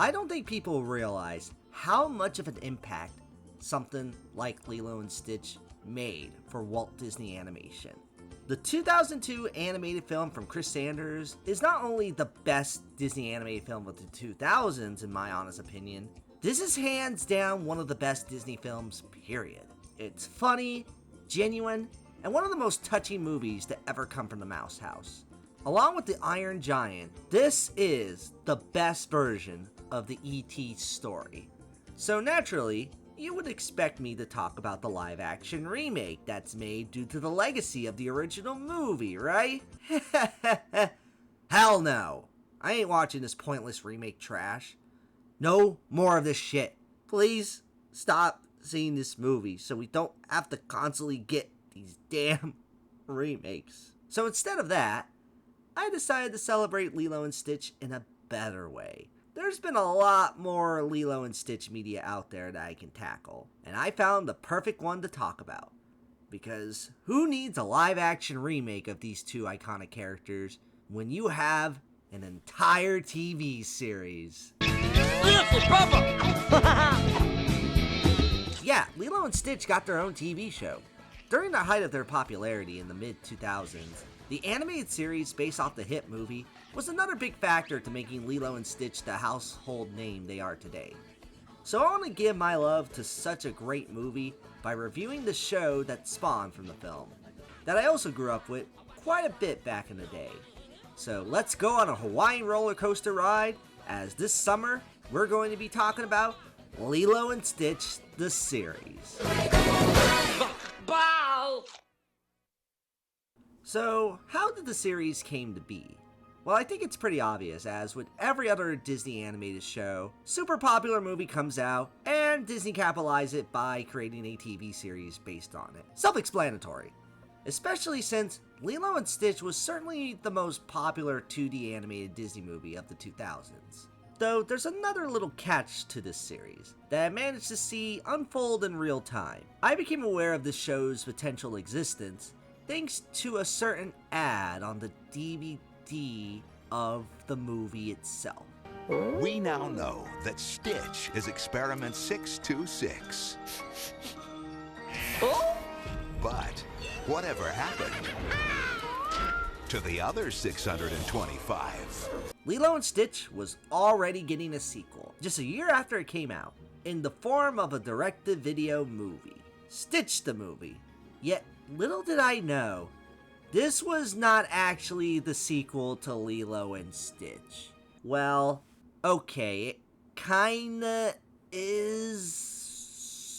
I don't think people realize how much of an impact something like Lilo and Stitch made for Walt Disney Animation. The 2002 animated film from Chris Sanders is not only the best Disney animated film of the 2000s in my honest opinion, this is hands down one of the best Disney films, period. It's funny, genuine, and one of the most touching movies to ever come from the Mouse House. Along with the Iron Giant, this is the best version of the E.T. story. So naturally, you would expect me to talk about the live-action remake that's made due to the legacy of the original movie, right? Hell no! I ain't watching this pointless remake trash. No more of this shit. Please stop seeing this movie so we don't have to constantly get these damn remakes. So instead of that, I decided to celebrate Lilo and Stitch in a better way. There's been a lot more Lilo and Stitch media out there that I can tackle, and I found the perfect one to talk about. Because who needs a live-action remake of these two iconic characters when you have an entire TV series? Yeah, Lilo and Stitch got their own TV show. During the height of their popularity in the mid-2000s, the animated series based off the hit movie was another big factor to making Lilo and Stitch the household name they are today. So I want to give my love to such a great movie by reviewing the show that spawned from the film, that I also grew up with quite a bit back in the day. So let's go on a Hawaiian roller coaster ride, as this summer we're going to be talking about Lilo and Stitch, the series. Bow! So, how did the series came to be? Well, I think it's pretty obvious, as with every other Disney animated show, super popular movie comes out, and Disney capitalizes it by creating a TV series based on it. Self-explanatory. Especially since Lilo and Stitch was certainly the most popular 2D animated Disney movie of the 2000s. Though, there's another little catch to this series that I managed to see unfold in real time. I became aware of this show's potential existence thanks to a certain ad on the DVD of the movie itself. We now know that Stitch is experiment 626. But whatever happened to the other 625? Lilo and Stitch was already getting a sequel, just a year after it came out, in the form of a direct-to-video movie, Stitch the Movie. Yet, little did I know, this was not actually the sequel to Lilo and Stitch. Well, okay, it kinda is,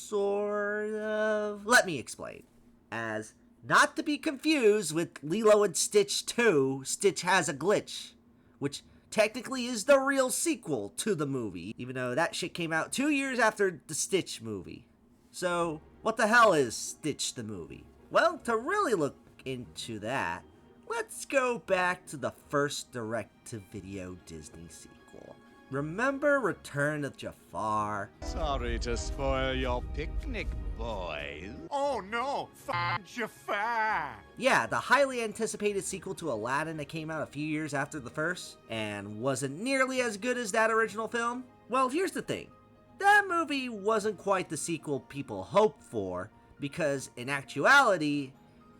sort of. Let me explain. As, not to be confused with Lilo and Stitch 2, Stitch Has a Glitch, which technically is the real sequel to the movie, even though that shit came out 2 years after the Stitch movie. So, what the hell is Stitch the Movie? Well, to really look into that, let's go back to the first direct-to-video Disney sequel. Remember Return of Jafar? Sorry to spoil your picnic, boys. Oh no, Jafar! Yeah, the highly anticipated sequel to Aladdin that came out a few years after the first, and wasn't nearly as good as that original film. Well, here's the thing. That movie wasn't quite the sequel people hoped for, because in actuality,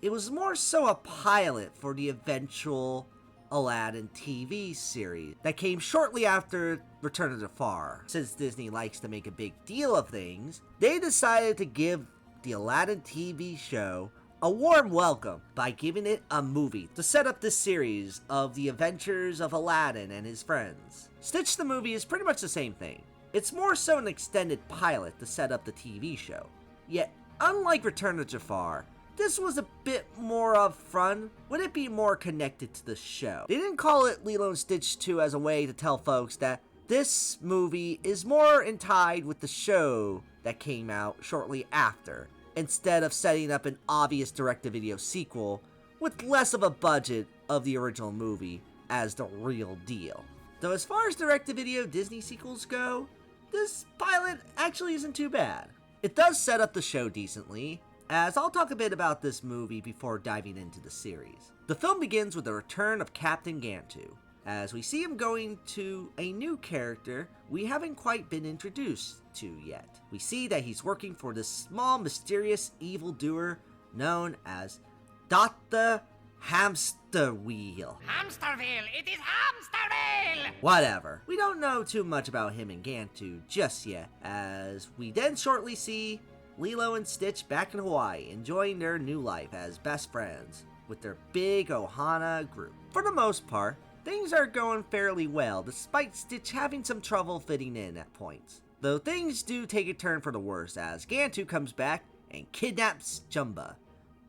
it was more so a pilot for the eventual Aladdin TV series that came shortly after Return of Jafar. Since Disney likes to make a big deal of things, they decided to give the Aladdin TV show a warm welcome by giving it a movie to set up this series of the adventures of Aladdin and his friends. Stitch the Movie is pretty much the same thing. It's more so an extended pilot to set up the TV show. Yet, unlike Return of Jafar, this was a bit more of fun, with it being more connected to the show. They didn't call it Lilo and Stitch 2 as a way to tell folks that this movie is more tied with the show that came out shortly after, instead of setting up an obvious direct-to-video sequel with less of a budget of the original movie as the real deal. Though as far as direct-to-video Disney sequels go, this pilot actually isn't too bad. It does set up the show decently, as I'll talk a bit about this movie before diving into the series. The film begins with the return of Captain Gantu, as we see him going to a new character we haven't quite been introduced to yet. We see that he's working for this small, mysterious evildoer known as Dr. Hamsterviel. Hamsterviel! It is Hamsterviel! Whatever. We don't know too much about him and Gantu just yet, as we then shortly see Lilo and Stitch back in Hawaii, enjoying their new life as best friends with their big Ohana group. For the most part, things are going fairly well, despite Stitch having some trouble fitting in at points. Though things do take a turn for the worse as Gantu comes back and kidnaps Jumba,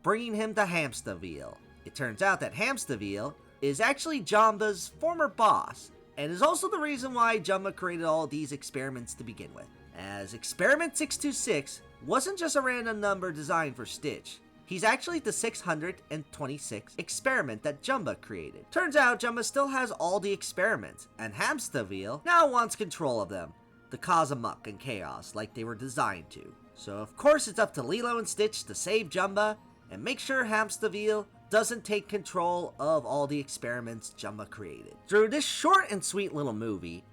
bringing him to Hamsterviel. It turns out that Hamsterviel is actually Jumba's former boss, and is also the reason why Jumba created all these experiments to begin with. As Experiment 626 wasn't just a random number designed for Stitch. He's actually the 626th experiment that Jumba created. Turns out Jumba still has all the experiments, and Hamsterviel now wants control of them to cause a muck and chaos like they were designed to. So of course it's up to Lilo and Stitch to save Jumba and make sure Hamsterviel doesn't take control of all the experiments Jumba created. Through this short and sweet little movie,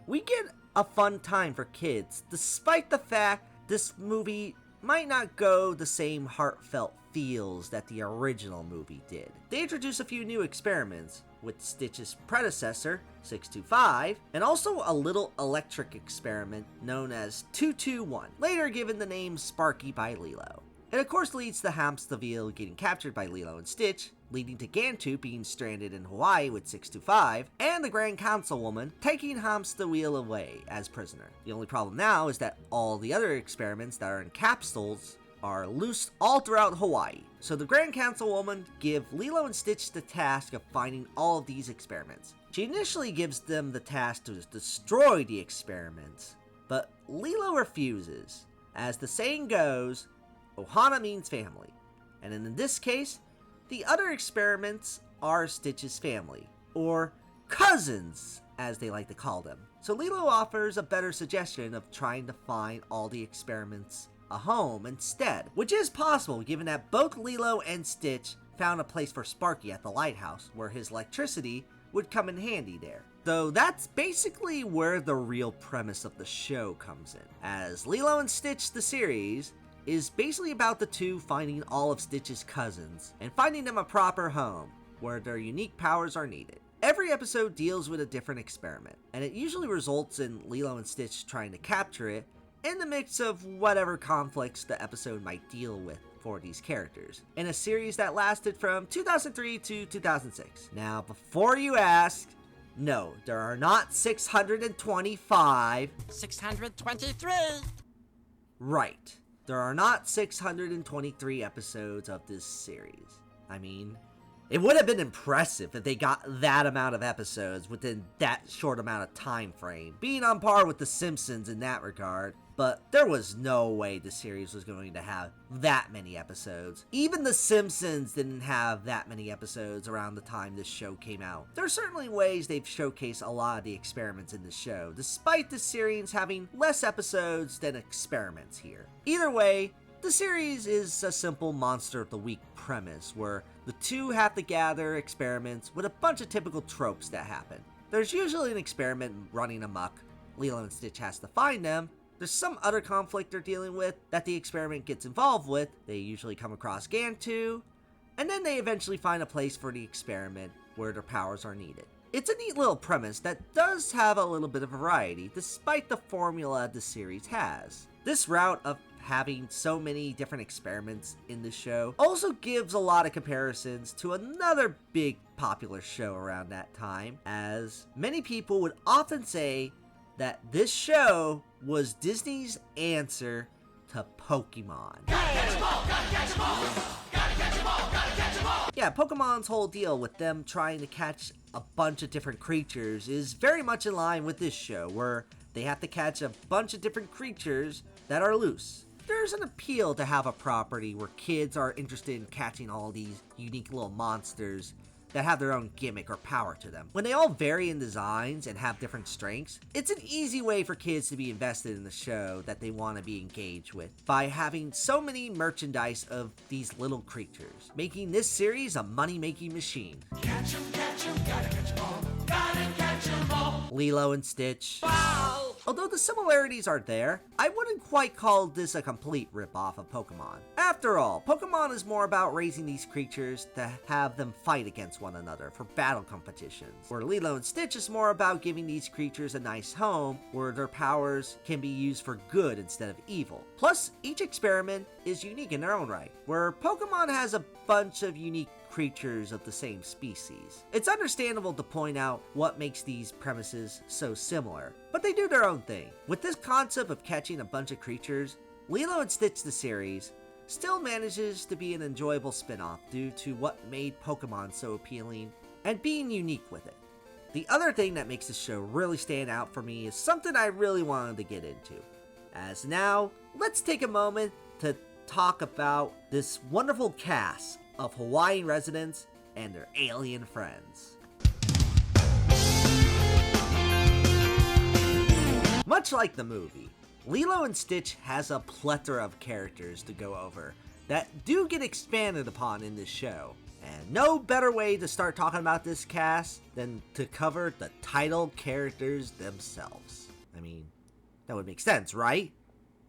we get a fun time for kids, despite the fact this movie might not go the same heartfelt feels that the original movie did. They introduce a few new experiments, with Stitch's predecessor, 625, and also a little electric experiment known as 221, later given the name Sparky by Lilo. It of course leads to Hamsterviel getting captured by Lilo and Stitch, leading to Gantu being stranded in Hawaii with 625, and the Grand Councilwoman taking Hamsterviel away as prisoner. The only problem now is that all the other experiments that are in capsules are loose all throughout Hawaii. So the Grand Councilwoman give Lilo and Stitch the task of finding all of these experiments. She initially gives them the task to destroy the experiments, but Lilo refuses. As the saying goes, Ohana means family, and in this case, the other experiments are Stitch's family, or cousins, as they like to call them. So Lilo offers a better suggestion of trying to find all the experiments a home instead, which is possible given that both Lilo and Stitch found a place for Sparky at the lighthouse, where his electricity would come in handy there. Though that's basically where the real premise of the show comes in, as Lilo and Stitch the series is basically about the two finding all of Stitch's cousins and finding them a proper home where their unique powers are needed. Every episode deals with a different experiment, and it usually results in Lilo and Stitch trying to capture it in the mix of whatever conflicts the episode might deal with for these characters, in a series that lasted from 2003 to 2006. Now, before you ask, no, there are not 625. 623. Right. There are not 623 episodes of this series. I mean, it would have been impressive if they got that amount of episodes within that short amount of time frame, being on par with The Simpsons in that regard. But there was no way the series was going to have that many episodes. Even The Simpsons didn't have that many episodes around the time this show came out. There are certainly ways they've showcased a lot of the experiments in the show, despite the series having less episodes than experiments here. Either way, the series is a simple Monster of the Week premise, where the two have to gather experiments with a bunch of typical tropes that happen. There's usually an experiment running amok. Lilo and Stitch has to find them. There's some other conflict they're dealing with that the experiment gets involved with. They usually come across Gantu, and then they eventually find a place for the experiment where their powers are needed. It's a neat little premise that does have a little bit of variety, despite the formula the series has. This route of having so many different experiments in the show also gives a lot of comparisons to another big popular show around that time, as many people would often say that this show was Disney's answer to Pokemon. Yeah, Pokemon's whole deal with them trying to catch a bunch of different creatures is very much in line with this show, where they have to catch a bunch of different creatures that are loose. There's an appeal to have a property where kids are interested in catching all these unique little monsters that have their own gimmick or power to them. When they all vary in designs and have different strengths, it's an easy way for kids to be invested in the show that they want to be engaged with by having so many merchandise of these little creatures, making this series a money-making machine. Catch 'em, gotta catch 'em all. Gotta Lilo and Stitch. Although the similarities are there, I wouldn't quite call this a complete ripoff of Pokemon. After all, Pokemon is more about raising these creatures to have them fight against one another for battle competitions, where Lilo and Stitch is more about giving these creatures a nice home where their powers can be used for good instead of evil. Plus, each experiment is unique in their own right, where Pokemon has a bunch of unique creatures of the same species. It's understandable to point out what makes these premises so similar, but they do their own thing. With this concept of catching a bunch of creatures, Lilo and Stitch the series still manages to be an enjoyable spin-off due to what made Pokemon so appealing and being unique with it. The other thing that makes this show really stand out for me is something I really wanted to get into. As now, let's take a moment to talk about this wonderful cast of Hawaiian residents and their alien friends. Much like the movie, Lilo and Stitch has a plethora of characters to go over that do get expanded upon in this show. And no better way to start talking about this cast than to cover the title characters themselves. I mean, that would make sense, right?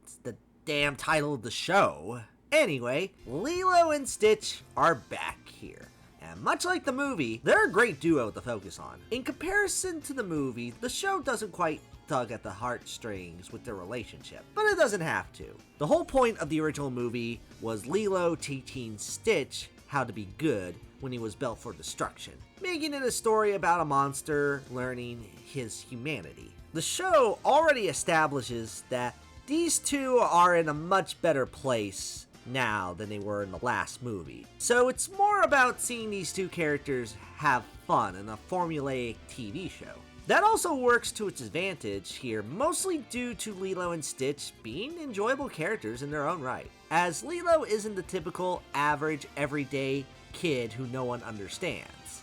It's the damn title of the show. Anyway, Lilo and Stitch are back here. And much like the movie, they're a great duo to focus on. In comparison to the movie, the show doesn't quite tug at the heartstrings with their relationship, but it doesn't have to. The whole point of the original movie was Lilo teaching Stitch how to be good when he was built for destruction, making it a story about a monster learning his humanity. The show already establishes that these two are in a much better place now than they were in the last movie. So it's more about seeing these two characters have fun in a formulaic TV show. That also works to its advantage here, mostly due to Lilo and Stitch being enjoyable characters in their own right, as Lilo isn't the typical average everyday kid who no one understands.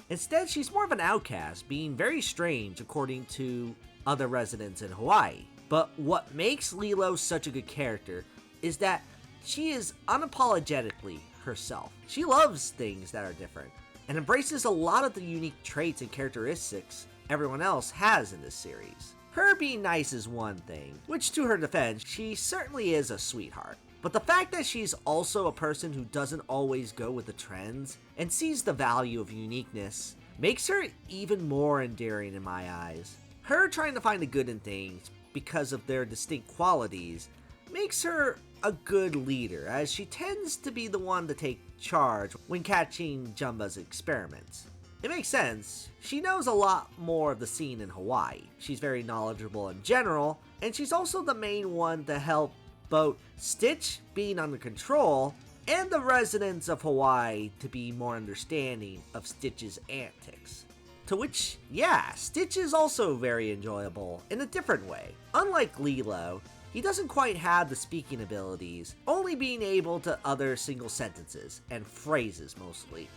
Instead, she's more of an outcast, being very strange according to other residents in Hawaii. But what makes Lilo such a good character is that she is unapologetically herself. She loves things that are different and embraces a lot of the unique traits and characteristics everyone else has in this series. Her being nice is one thing, which to her defense, she certainly is a sweetheart. But the fact that she's also a person who doesn't always go with the trends and sees the value of uniqueness makes her even more endearing in my eyes. Her trying to find the good in things because of their distinct qualities makes her a good leader, as she tends to be the one to take charge when catching Jumba's experiments. It makes sense. She knows a lot more of the scene in Hawaii. She's very knowledgeable in general, and she's also the main one to help both Stitch being under control and the residents of Hawaii to be more understanding of Stitch's antics. To which, yeah, Stitch is also very enjoyable in a different way. Unlike Lilo, he doesn't quite have the speaking abilities, only being able to utter single sentences and phrases mostly.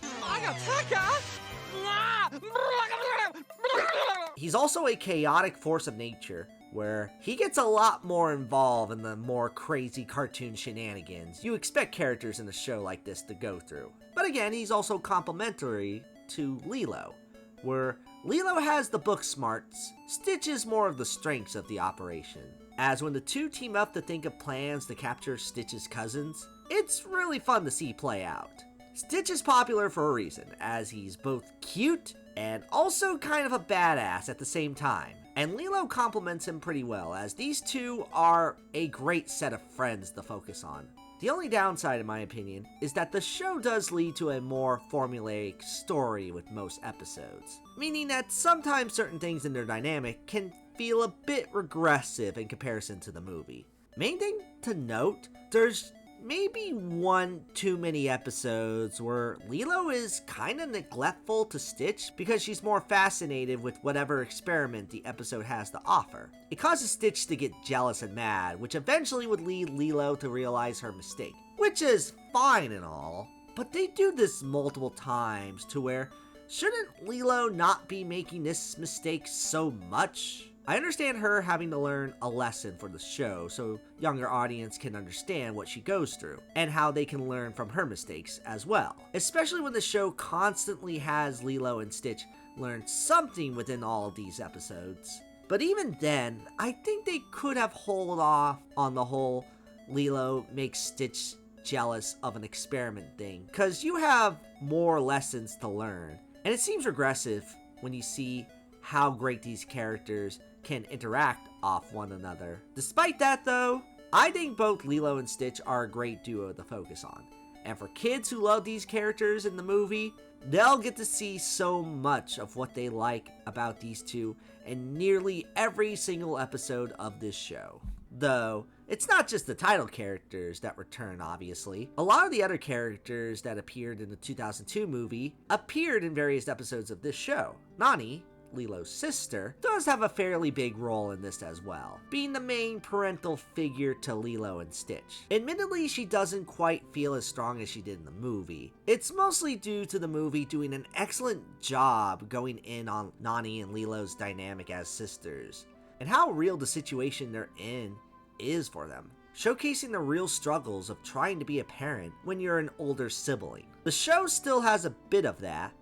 He's also a chaotic force of nature, where he gets a lot more involved in the more crazy cartoon shenanigans you expect characters in a show like this to go through. But again, he's also complementary to Lilo, where Lilo has the book smarts, Stitch is more of the strengths of the operation. As when the two team up to think of plans to capture Stitch's cousins, it's really fun to see play out. Stitch is popular for a reason, as he's both cute and also kind of a badass at the same time. And Lilo complements him pretty well, as these two are a great set of friends to focus on. The only downside, in my opinion, is that the show does lead to a more formulaic story with most episodes, meaning that sometimes certain things in their dynamic can feel a bit regressive in comparison to the movie. Main thing to note, there's maybe one too many episodes where Lilo is kinda neglectful to Stitch because she's more fascinated with whatever experiment the episode has to offer. It causes Stitch to get jealous and mad, which eventually would lead Lilo to realize her mistake, which is fine and all, but they do this multiple times to where shouldn't Lilo not be making this mistake so much? I understand her having to learn a lesson for the show so younger audience can understand what she goes through and how they can learn from her mistakes as well. Especially when the show constantly has Lilo and Stitch learn something within all of these episodes. But even then, I think they could have held off on the whole Lilo makes Stitch jealous of an experiment thing, because you have more lessons to learn, and it seems regressive when you see how great these characters can interact off one another. Despite that though, I think both Lilo and Stitch are a great duo to focus on, and for kids who love these characters in the movie, they'll get to see so much of what they like about these two in nearly every single episode of this show. Though, it's not just the title characters that return, obviously. A lot of the other characters that appeared in the 2002 movie appeared in various episodes of this show. Nani, Lilo's sister, does have a fairly big role in this as well, being the main parental figure to Lilo and Stitch. Admittedly, she doesn't quite feel as strong as she did in the movie. It's mostly due to the movie doing an excellent job going in on Nani and Lilo's dynamic as sisters, and how real the situation they're in is for them, showcasing the real struggles of trying to be a parent when you're an older sibling. The show still has a bit of that,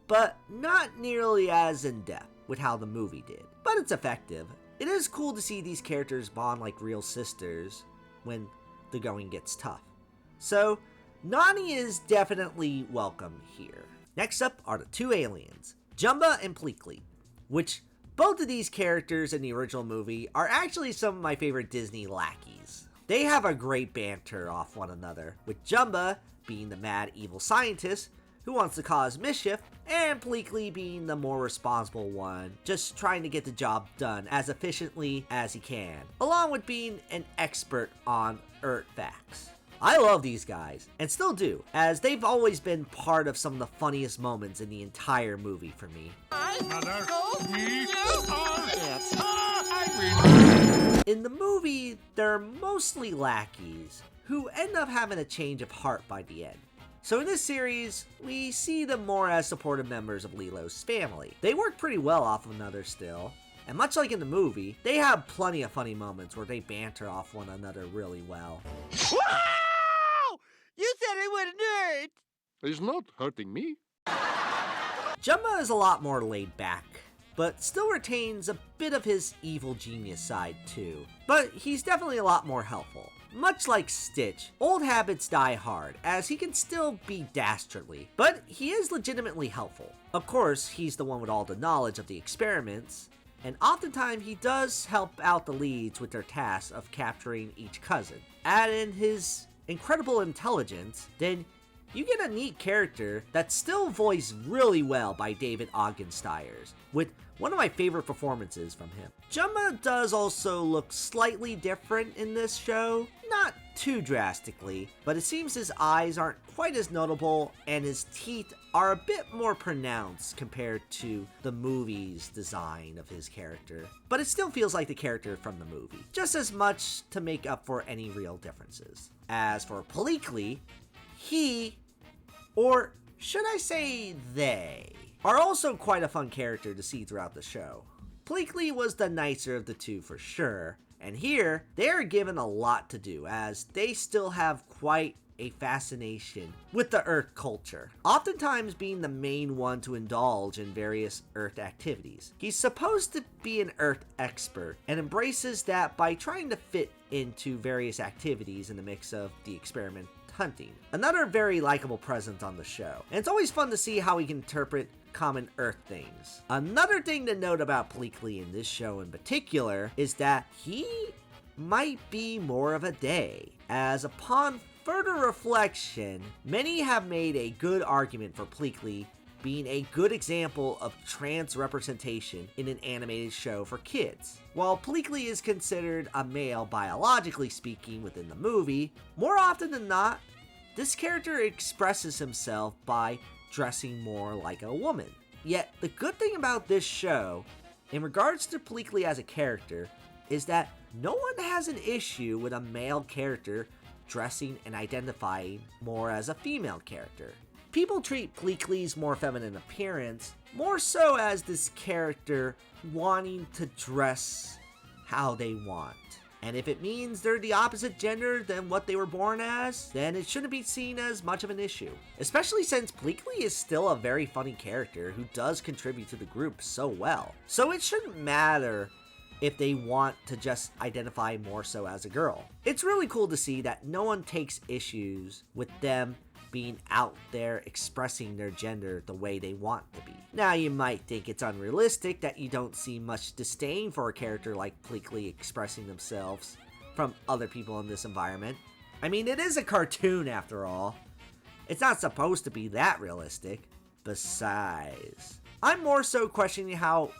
but not nearly as in-depth with how the movie did. But it's effective. It is cool to see these characters bond like real sisters when the going gets tough. So, Nani is definitely welcome here. Next up are the two aliens, Jumba and Pleakley, which both of these characters in the original movie are actually some of my favorite Disney lackeys. They have a great banter off one another, with Jumba being the mad evil scientist who wants to cause mischief, and Pleakley being the more responsible one, just trying to get the job done as efficiently as he can, along with being an expert on Earth facts. I love these guys, and still do, as they've always been part of some of the funniest moments in the entire movie for me. In the movie, they're mostly lackeys, who end up having a change of heart by the end. So in this series, we see them more as supportive members of Lilo's family. They work pretty well off of another still, and much like in the movie, they have plenty of funny moments where they banter off one another really well. Wow! You said it wouldn't hurt! It's not hurting me. Jumba is a lot more laid back, but still retains a bit of his evil genius side too. But he's definitely a lot more helpful. Much like Stitch, old habits die hard, as he can still be dastardly, but he is legitimately helpful. Of course, he's the one with all the knowledge of the experiments, and oftentimes he does help out the leads with their task of capturing each cousin. Add in his incredible intelligence, then you get a neat character that's still voiced really well by David Ogden Stiers, with one of my favorite performances from him. Jumba does also look slightly different in this show, not too drastically, but it seems his eyes aren't quite as notable and his teeth are a bit more pronounced compared to the movie's design of his character. But it still feels like the character from the movie, just as much to make up for any real differences. As for Pleakley, he, or should I say they, are also quite a fun character to see throughout the show. Pleakley was the nicer of the two for sure, and here, they are given a lot to do as they still have quite a fascination with the Earth culture, oftentimes being the main one to indulge in various Earth activities. He's supposed to be an Earth expert and embraces that by trying to fit into various activities in the mix of the experiment hunting. Another very likable presence on the show, and it's always fun to see how he can interpret common Earth things. Another thing to note about Pleakley in this show in particular is that he might be more of a they, as upon further reflection, many have made a good argument for Pleakley being a good example of trans representation in an animated show for kids. While Pleakley is considered a male biologically speaking within the movie, more often than not, this character expresses himself by dressing more like a woman. Yet, the good thing about this show, in regards to Pleakley as a character, is that no one has an issue with a male character dressing and identifying more as a female character. People treat Pleakley's more feminine appearance more so as this character wanting to dress how they want, And if it means they're the opposite gender than what they were born as, then it shouldn't be seen as much of an issue. Especially since Bleakley is still a very funny character who does contribute to the group so well. So it shouldn't matter if they want to just identify more so as a girl. It's really cool to see that no one takes issues with them being out there expressing their gender the way they want to be. Now you might think it's unrealistic that you don't see much disdain for a character like Bleakley expressing themselves from other people in this environment. I mean, it is a cartoon after all. It's not supposed to be that realistic. Besides, I'm more so questioning how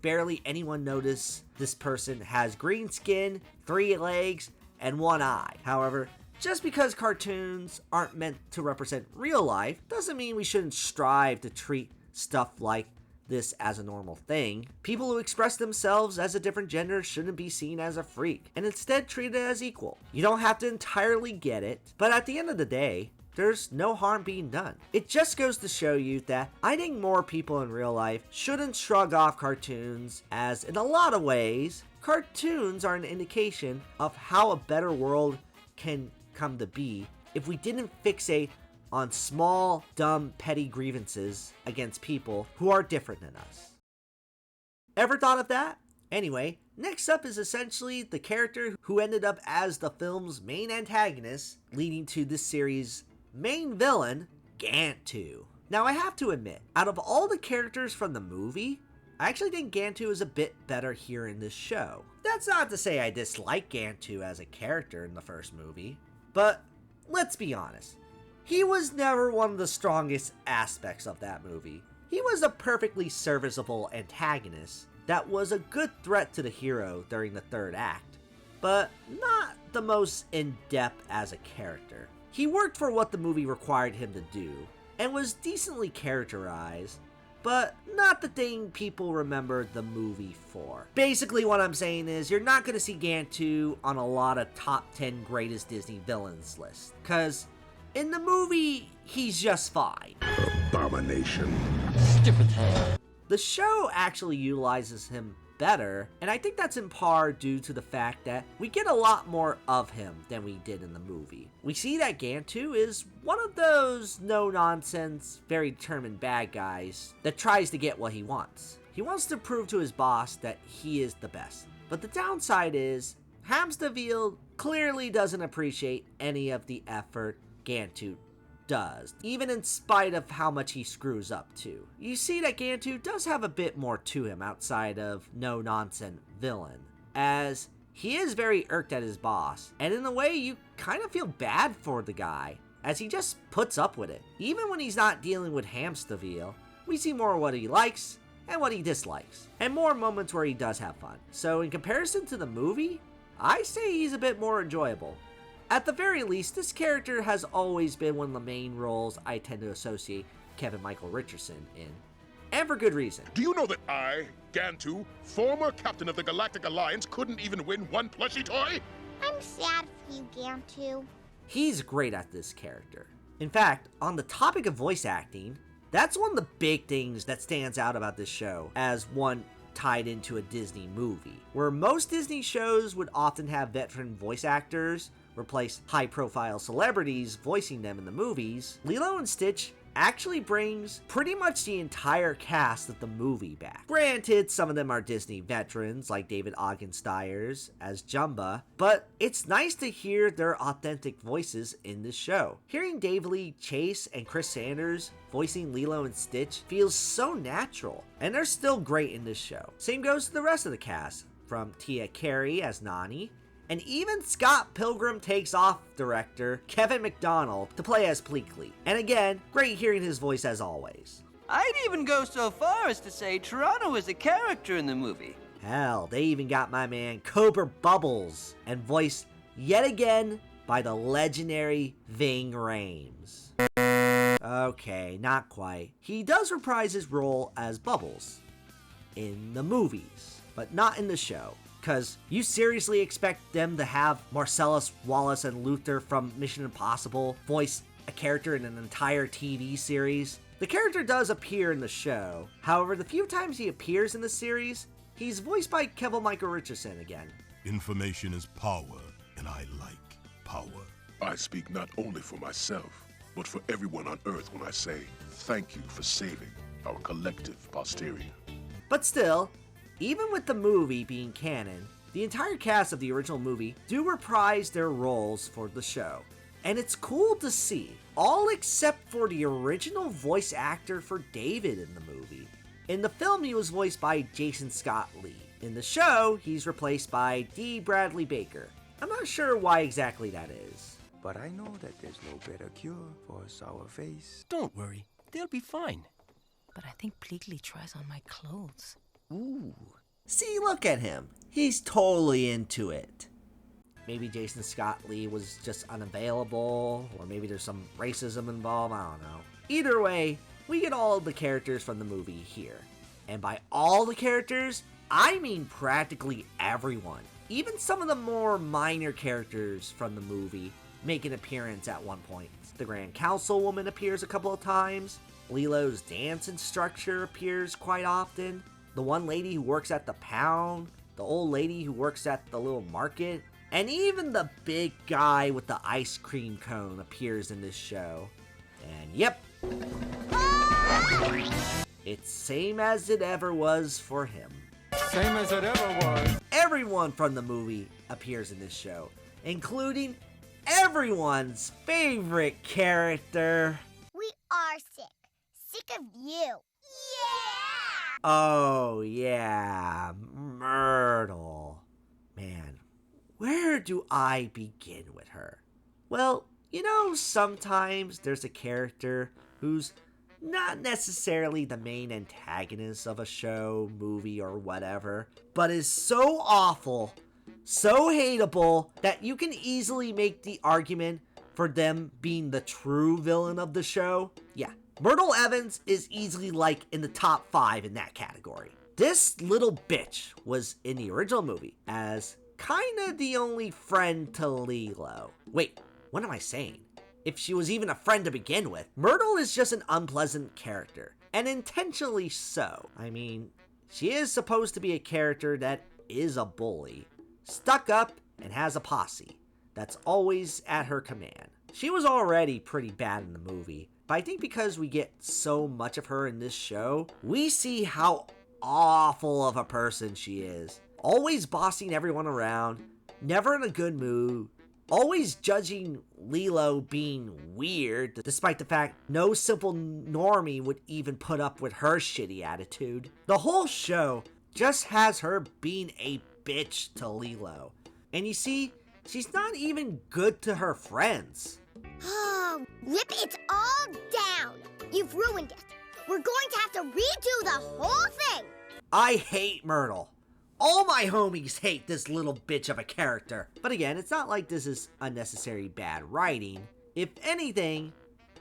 barely anyone noticed this person has green skin, 3 legs, and 1 eye. However, just because cartoons aren't meant to represent real life doesn't mean we shouldn't strive to treat stuff like this as a normal thing. People who express themselves as a different gender shouldn't be seen as a freak, and instead treated as equal. You don't have to entirely get it, but at the end of the day, there's no harm being done. It just goes to show you that I think more people in real life shouldn't shrug off cartoons, as in a lot of ways, cartoons are an indication of how a better world can come to be if we didn't fixate on small, dumb, petty grievances against people who are different than us. Ever thought of that? Anyway, next up is essentially the character who ended up as the film's main antagonist, leading to this series' main villain, Gantu. Now I have to admit, out of all the characters from the movie, I actually think Gantu is a bit better here in this show. That's not to say I dislike Gantu as a character in the first movie, but let's be honest, he was never one of the strongest aspects of that movie. He was a perfectly serviceable antagonist that was a good threat to the hero during the 3rd act, but not the most in-depth as a character. He worked for what the movie required him to do, and was decently characterized, but not the thing people remember the movie for. Basically what I'm saying is, you're not going to see Gantu on a lot of top 10 greatest Disney villains lists, cause in the movie, he's just fine. Abomination. Stupid head. The show actually utilizes him better, and I think that's in part due to the fact that we get a lot more of him than we did in the movie. We see that Gantu is one of those no-nonsense, very determined bad guys that tries to get what he wants. He wants to prove to his boss that he is the best. But the downside is, Hamsterviel clearly doesn't appreciate any of the effort Gantu does, even in spite of how much he screws up too. You see that Gantu does have a bit more to him outside of no-nonsense villain, as he is very irked at his boss, and in a way you kind of feel bad for the guy, as he just puts up with it. Even when he's not dealing with Hamsterviel, we see more of what he likes and what he dislikes, and more moments where he does have fun. So in comparison to the movie, I say he's a bit more enjoyable. At the very least, this character has always been one of the main roles I tend to associate Kevin Michael Richardson in, and for good reason. Do you know that I, Gantu, former captain of the Galactic Alliance, couldn't even win 1 plushie toy? I'm sad for you, Gantu. He's great at this character. In fact, on the topic of voice acting, that's one of the big things that stands out about this show as one tied into a Disney movie, where most Disney shows would often have veteran voice actors replace high-profile celebrities voicing them in the movies. Lilo and Stitch actually brings pretty much the entire cast of the movie back. Granted, some of them are Disney veterans, like David Ogden Stiers as Jumba, but it's nice to hear their authentic voices in this show. Hearing Dave Lee Chase and Chris Sanders voicing Lilo and Stitch feels so natural, and they're still great in this show. Same goes to the rest of the cast, from Tia Carey as Nani, and even Scott Pilgrim Takes Off director Kevin McDonald to play as Bleakley. And again, great hearing his voice as always. I'd even go so far as to say Toronto is a character in the movie. Hell, they even got my man Cobra Bubbles, and voiced yet again by the legendary Ving Rhames. Okay, not quite. He does reprise his role as Bubbles in the movies, but not in the show. Because you seriously expect them to have Marcellus Wallace and Luther from Mission Impossible voice a character in an entire TV series? The character does appear in the show. However, the few times he appears in the series, he's voiced by Kevin Michael Richardson again. Information is power, and I like power. I speak not only for myself, but for everyone on Earth when I say thank you for saving our collective posterior. But still, even with the movie being canon, the entire cast of the original movie do reprise their roles for the show. And it's cool to see, all except for the original voice actor for David in the movie. In the film, he was voiced by Jason Scott Lee. In the show, he's replaced by D. Bradley Baker. I'm not sure why exactly that is. But I know that there's no better cure for a sour face. Don't worry, they'll be fine. But I think Pleakley tries on my clothes. Ooh. See, look at him. He's totally into it. Maybe Jason Scott Lee was just unavailable, or maybe there's some racism involved, I don't know. Either way, we get all of the characters from the movie here. And by all the characters, I mean practically everyone. Even some of the more minor characters from the movie make an appearance at one point. The Grand Councilwoman appears a couple of times. Lilo's dance instructor appears quite often. The one lady who works at the pound. The old lady who works at the little market. And even the big guy with the ice cream cone appears in this show. And yep. It's same as it ever was for him. Same as it ever was. Everyone from the movie appears in this show, including everyone's favorite character. We are sick. Sick of you. Yeah! Oh, yeah, Myrtle. Man, where do I begin with her? Well, you know, sometimes there's a character who's not necessarily the main antagonist of a show, movie, or whatever, but is so awful, so hateable, that you can easily make the argument for them being the true villain of the show. Yeah, Myrtle Evans is easily like in the top 5 in that category. This little bitch was in the original movie as kinda the only friend to Lilo. Wait, what am I saying? If she was even a friend to begin with. Myrtle is just an unpleasant character, and intentionally so. I mean, she is supposed to be a character that is a bully, stuck up, and has a posse that's always at her command. She was already pretty bad in the movie, but I think because we get so much of her in this show, we see how awful of a person she is. Always bossing everyone around, never in a good mood, always judging Lilo being weird, despite the fact no simple normie would even put up with her shitty attitude. The whole show just has her being a bitch to Lilo. And you see, she's not even good to her friends. Oh, Rip, it's all down. You've ruined it. We're going to have to redo the whole thing. I hate Myrtle. All my homies hate this little bitch of a character. But again, it's not like this is unnecessary bad writing. If anything,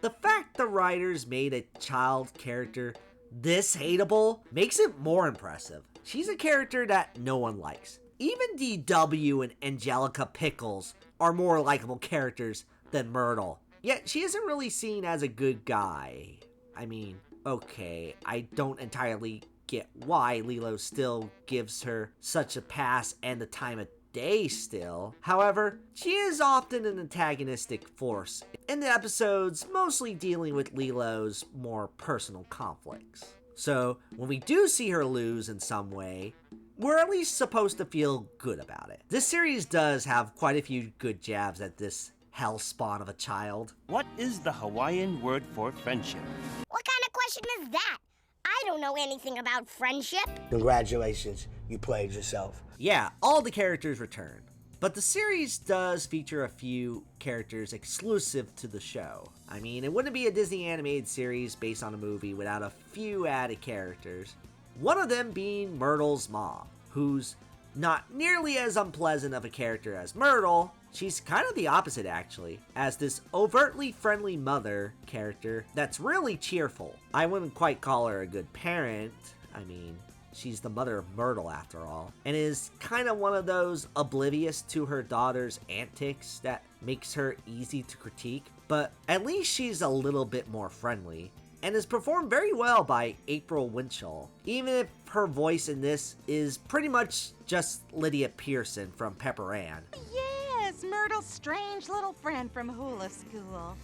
the fact the writers made a child character this hateable makes it more impressive. She's a character that no one likes. Even DW and Angelica Pickles are more likable characters than Myrtle. Yet she isn't really seen as a good guy. I mean, okay, I don't entirely get why Lilo still gives her such a pass and the time of day still. However, she is often an antagonistic force in the episodes, mostly dealing with Lilo's more personal conflicts. So when we do see her lose in some way, we're at least supposed to feel good about it. This series does have quite a few good jabs at this hellspawn of a child. What is the Hawaiian word for friendship? What kind of question is that? I don't know anything about friendship. Congratulations, you played yourself. Yeah, all the characters return. But the series does feature a few characters exclusive to the show. I mean, it wouldn't be a Disney animated series based on a movie without a few added characters. One of them being Myrtle's mom, who's not nearly as unpleasant of a character as Myrtle. She's kind of the opposite, actually, as this overtly friendly mother character that's really cheerful. I wouldn't quite call her a good parent. I mean, she's the mother of Myrtle after all, and is kind of one of those oblivious to her daughter's antics that makes her easy to critique, but at least she's a little bit more friendly, and is performed very well by April Winchell, even if her voice in this is pretty much just Lydia Pearson from Pepper Ann. Yes, Myrtle's strange little friend from hula school.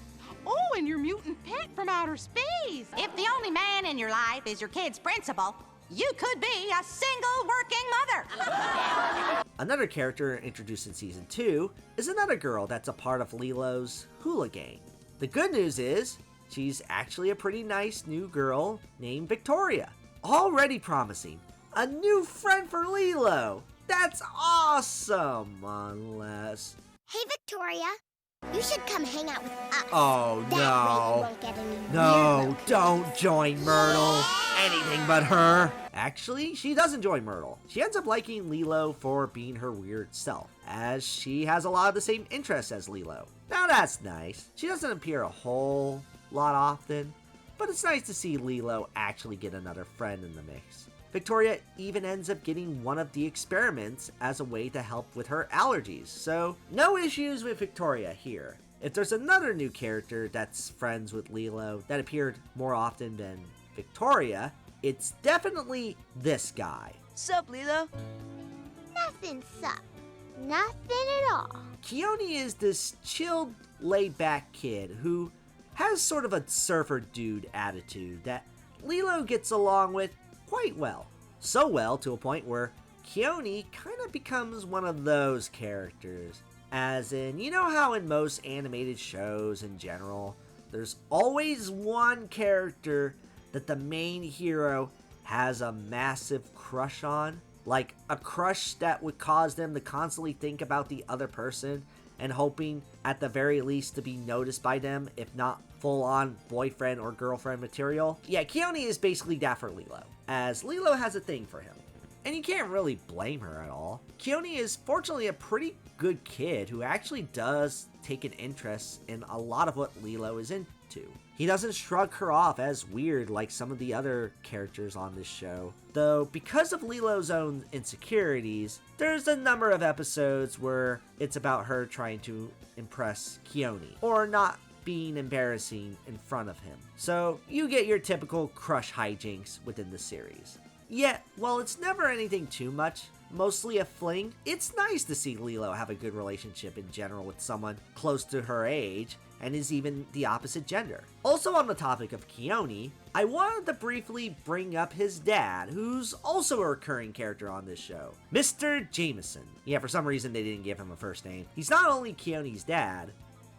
Oh, and your mutant pet from outer space. If the only man in your life is your kid's principal, you could be a single working mother. Another character introduced in season 2 is another girl that's a part of Lilo's hula gang. The good news is, she's actually a pretty nice new girl named Victoria. Already promising a new friend for Lilo. That's awesome, unless... Hey, Victoria. You should come hang out with us. Oh, that no. way you won't get any No, weird don't join Myrtle. Anything but her. Actually, she doesn't join Myrtle. She ends up liking Lilo for being her weird self, as she has a lot of the same interests as Lilo. Now that's nice. She doesn't appear a whole lot often, but it's nice to see Lilo actually get another friend in the mix. Victoria even ends up getting one of the experiments as a way to help with her allergies, so no issues with Victoria here. If there's another new character that's friends with Lilo that appeared more often than Victoria, it's definitely this guy. Sup, Lilo? Nothing, sup. Nothing at all. Keone is this chilled, laid-back kid who has sort of a surfer dude attitude that Lilo gets along with quite well. So well to a point where Keone kind of becomes one of those characters. As in, you know how in most animated shows in general, there's always one character that the main hero has a massive crush on? Like a crush that would cause them to constantly think about the other person and hoping at the very least to be noticed by them, if not full-on boyfriend or girlfriend material. Yeah, Keone is basically that for Lilo, as Lilo has a thing for him. And you can't really blame her at all. Keone is fortunately a pretty good kid who actually does take an interest in a lot of what Lilo is into. He doesn't shrug her off as weird like some of the other characters on this show. Though, because of Lilo's own insecurities, there's a number of episodes where it's about her trying to impress Keone, or not being embarrassing in front of him. So, you get your typical crush hijinks within the series. Yet, while it's never anything too much, mostly a fling, it's nice to see Lilo have a good relationship in general with someone close to her age, and is even the opposite gender. Also on the topic of Keone, I wanted to briefly bring up his dad, who's also a recurring character on this show, Mr. Jameson. Yeah, for some reason they didn't give him a first name. He's not only Keone's dad,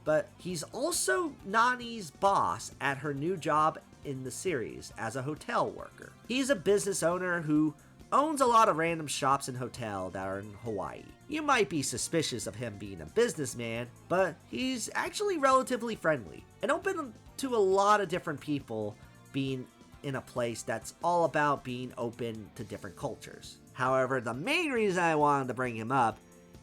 but he's also Nani's boss at her new job in the series as a hotel worker. He's a business owner who owns a lot of random shops and hotels that are in Hawaii. You might be suspicious of him being a businessman, but he's actually relatively friendly and open to a lot of different people, being in a place that's all about being open to different cultures. However, the main reason I wanted to bring him up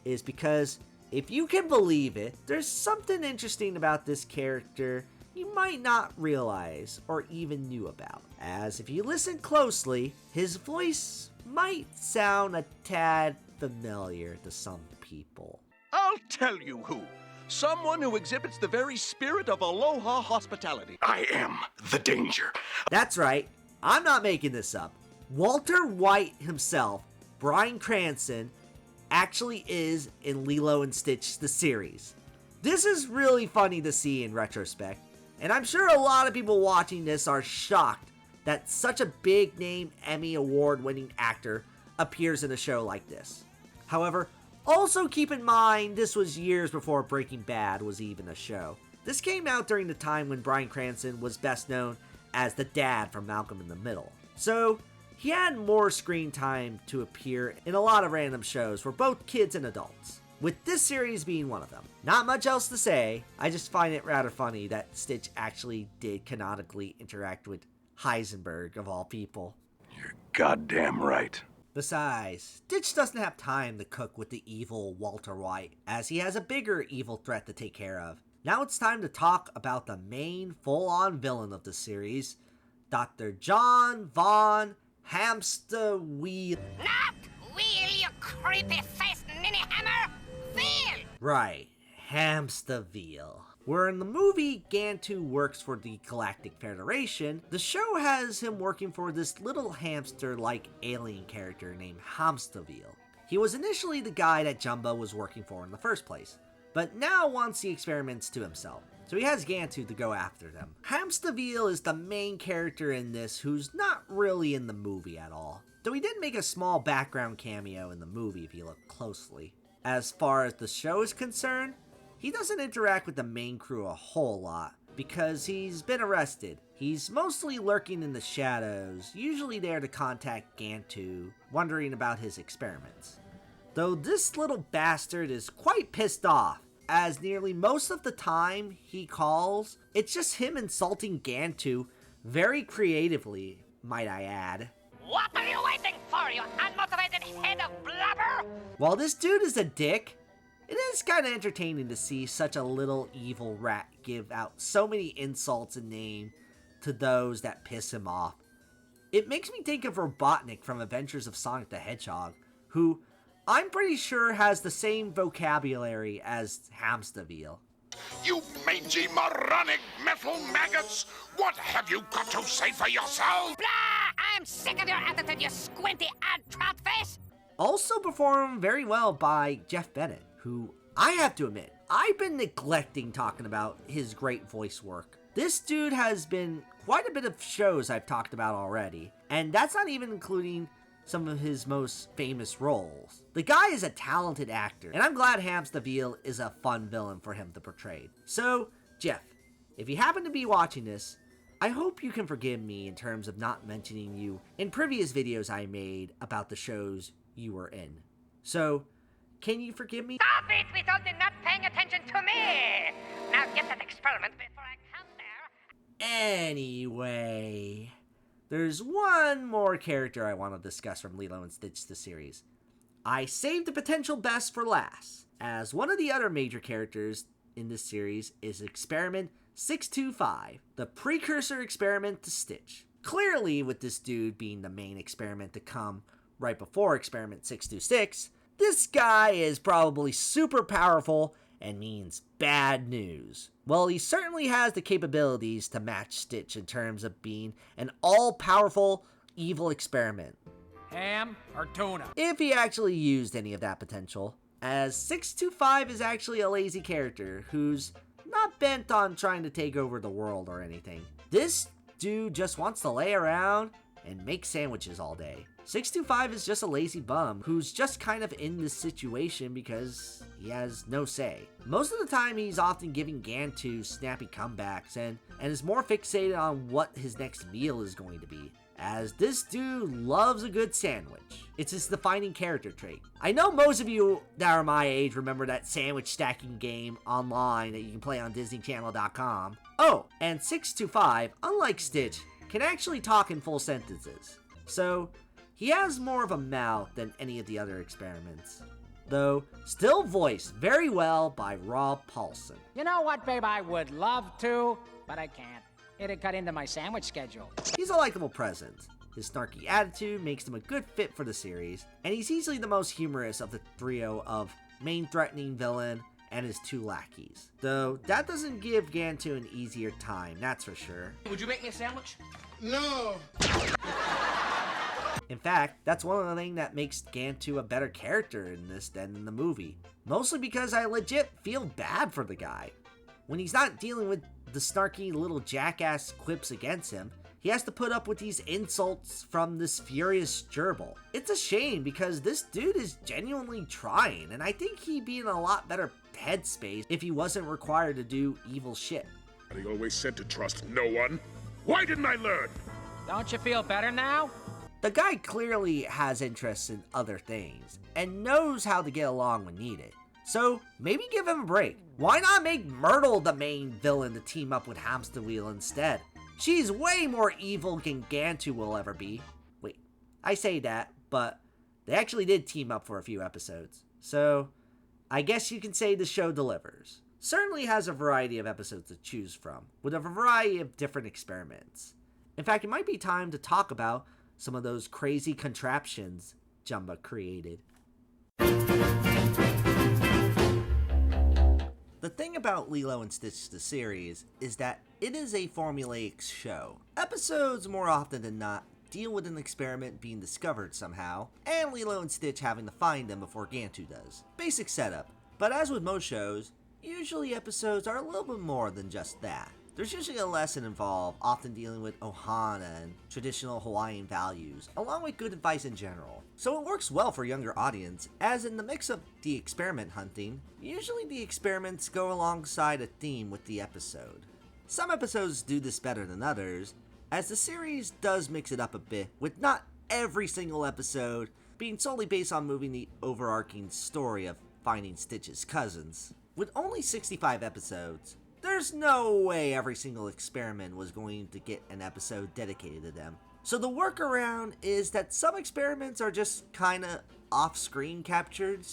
is because, if you can believe it, there's something interesting about this character you might not realize or even knew about. As if you listen closely, his voice might sound a tad familiar to some people. I'll tell you who. Someone who exhibits the very spirit of aloha hospitality. I am the danger. That's right. I'm not making this up. Walter White himself, Bryan Cranston, actually is in Lilo and Stitch the series. This is really funny to see in retrospect, and I'm sure a lot of people watching this are shocked that such a big name Emmy award winning actor appears in a show like this. However, also keep in mind this was years before Breaking Bad was even a show. This came out during the time when Bryan Cranston was best known as the dad from Malcolm in the Middle. So he had more screen time to appear in a lot of random shows for both kids and adults, with this series being one of them. Not much else to say, I just find it rather funny that Stitch actually did canonically interact with Heisenberg of all people. You're goddamn right. Besides, Stitch doesn't have time to cook with the evil Walter White, as he has a bigger evil threat to take care of. Now it's time to talk about the main full-on villain of the series, Dr. John Von Hamsterviel. Not Wheel, you creepy-faced ninny hammer! Wheel! Right, Hamsterviel. Where in the movie, Gantu works for the Galactic Federation, the show has him working for this little hamster-like alien character named Hamsterviel. He was initially the guy that Jumbo was working for in the first place, but now wants the experiments to himself, so he has Gantu to go after them. Hamsterviel is the main character in this who's not really in the movie at all, though he did make a small background cameo in the movie if you look closely. As far as the show is concerned, he doesn't interact with the main crew a whole lot, because he's been arrested. He's mostly lurking in the shadows, usually there to contact Gantu, wondering about his experiments. Though this little bastard is quite pissed off, as nearly most of the time he calls, it's just him insulting Gantu very creatively, might I add. What are you waiting for, you unmotivated head of blubber? While this dude is a dick, it is kind of entertaining to see such a little evil rat give out so many insults and names to those that piss him off. It makes me think of Robotnik from Adventures of Sonic the Hedgehog, who I'm pretty sure has the same vocabulary as Hamsterviel. You mangy, moronic metal maggots! What have you got to say for yourself? Blah! I'm sick of your attitude, you squinty odd trout face! Also performed very well by Jeff Bennett, who I have to admit, I've been neglecting talking about his great voice work. This dude has been quite a bit of shows I've talked about already, and that's not even including some of his most famous roles. The guy is a talented actor, and I'm glad Hamsterviel is a fun villain for him to portray. So, Jeff, if you happen to be watching this, I hope you can forgive me in terms of not mentioning you in previous videos I made about the shows you were in. So, can you forgive me? Stop it with all the not paying attention to me! Now get that experiment before I come there. Anyway, there's one more character I want to discuss from Lilo and Stitch the series. I saved the potential best for last, as one of the other major characters in this series is Experiment 625, the precursor experiment to Stitch. Clearly, with this dude being the main experiment to come right before Experiment 626, this guy is probably super powerful and means bad news. Well, he certainly has the capabilities to match Stitch in terms of being an all-powerful evil experiment. Ham or tuna? If he actually used any of that potential, as 625 is actually a lazy character who's not bent on trying to take over the world or anything. This dude just wants to lay around and make sandwiches all day. 625 is just a lazy bum who's just kind of in this situation because he has no say. Most of the time he's often giving Gantu snappy comebacks and is more fixated on what his next meal is going to be, as this dude loves a good sandwich. It's his defining character trait. I know most of you that are my age remember that sandwich stacking game online that you can play on DisneyChannel.com. Oh, and 625, unlike Stitch, can actually talk in full sentences. So, he has more of a mouth than any of the other experiments, though still voiced very well by Rob Paulson. You know what, babe? I would love to, but I can't. It'd cut into my sandwich schedule. He's a likable presence. His snarky attitude makes him a good fit for the series, and he's easily the most humorous of the trio of main threatening villain and his two lackeys. Though that doesn't give Gantu an easier time, that's for sure. Would you make me a sandwich? No! In fact, that's one of the things that makes Gantu a better character in this than in the movie. Mostly because I legit feel bad for the guy. When he's not dealing with the snarky little jackass quips against him, he has to put up with these insults from this furious gerbil. It's a shame because this dude is genuinely trying, and I think he'd be in a lot better headspace if he wasn't required to do evil shit. He always said to trust no one. Why didn't I learn? Don't you feel better now? The guy clearly has interests in other things, and knows how to get along when needed. So, maybe give him a break. Why not make Myrtle the main villain to team up with Hamsterviel instead? She's way more evil than Gantu will ever be. Wait, I say that, but they actually did team up for a few episodes. So, I guess you can say the show delivers. Certainly has a variety of episodes to choose from, with a variety of different experiments. In fact, it might be time to talk about some of those crazy contraptions Jumbo created. The thing about Lilo and Stitch the series is that it is a formulaic show. Episodes more often than not deal with an experiment being discovered somehow, and Lilo and Stitch having to find them before Gantu does. Basic setup, but as with most shows, usually episodes are a little bit more than just that. There's usually a lesson involved, often dealing with ohana and traditional Hawaiian values, along with good advice in general. So it works well for a younger audience, as in the mix of the experiment hunting, usually the experiments go alongside a theme with the episode. Some episodes do this better than others, as the series does mix it up a bit, with not every single episode being solely based on moving the overarching story of finding Stitch's cousins. With only 65 episodes, there's no way every single experiment was going to get an episode dedicated to them. So the workaround is that some experiments are just kinda off-screen captured,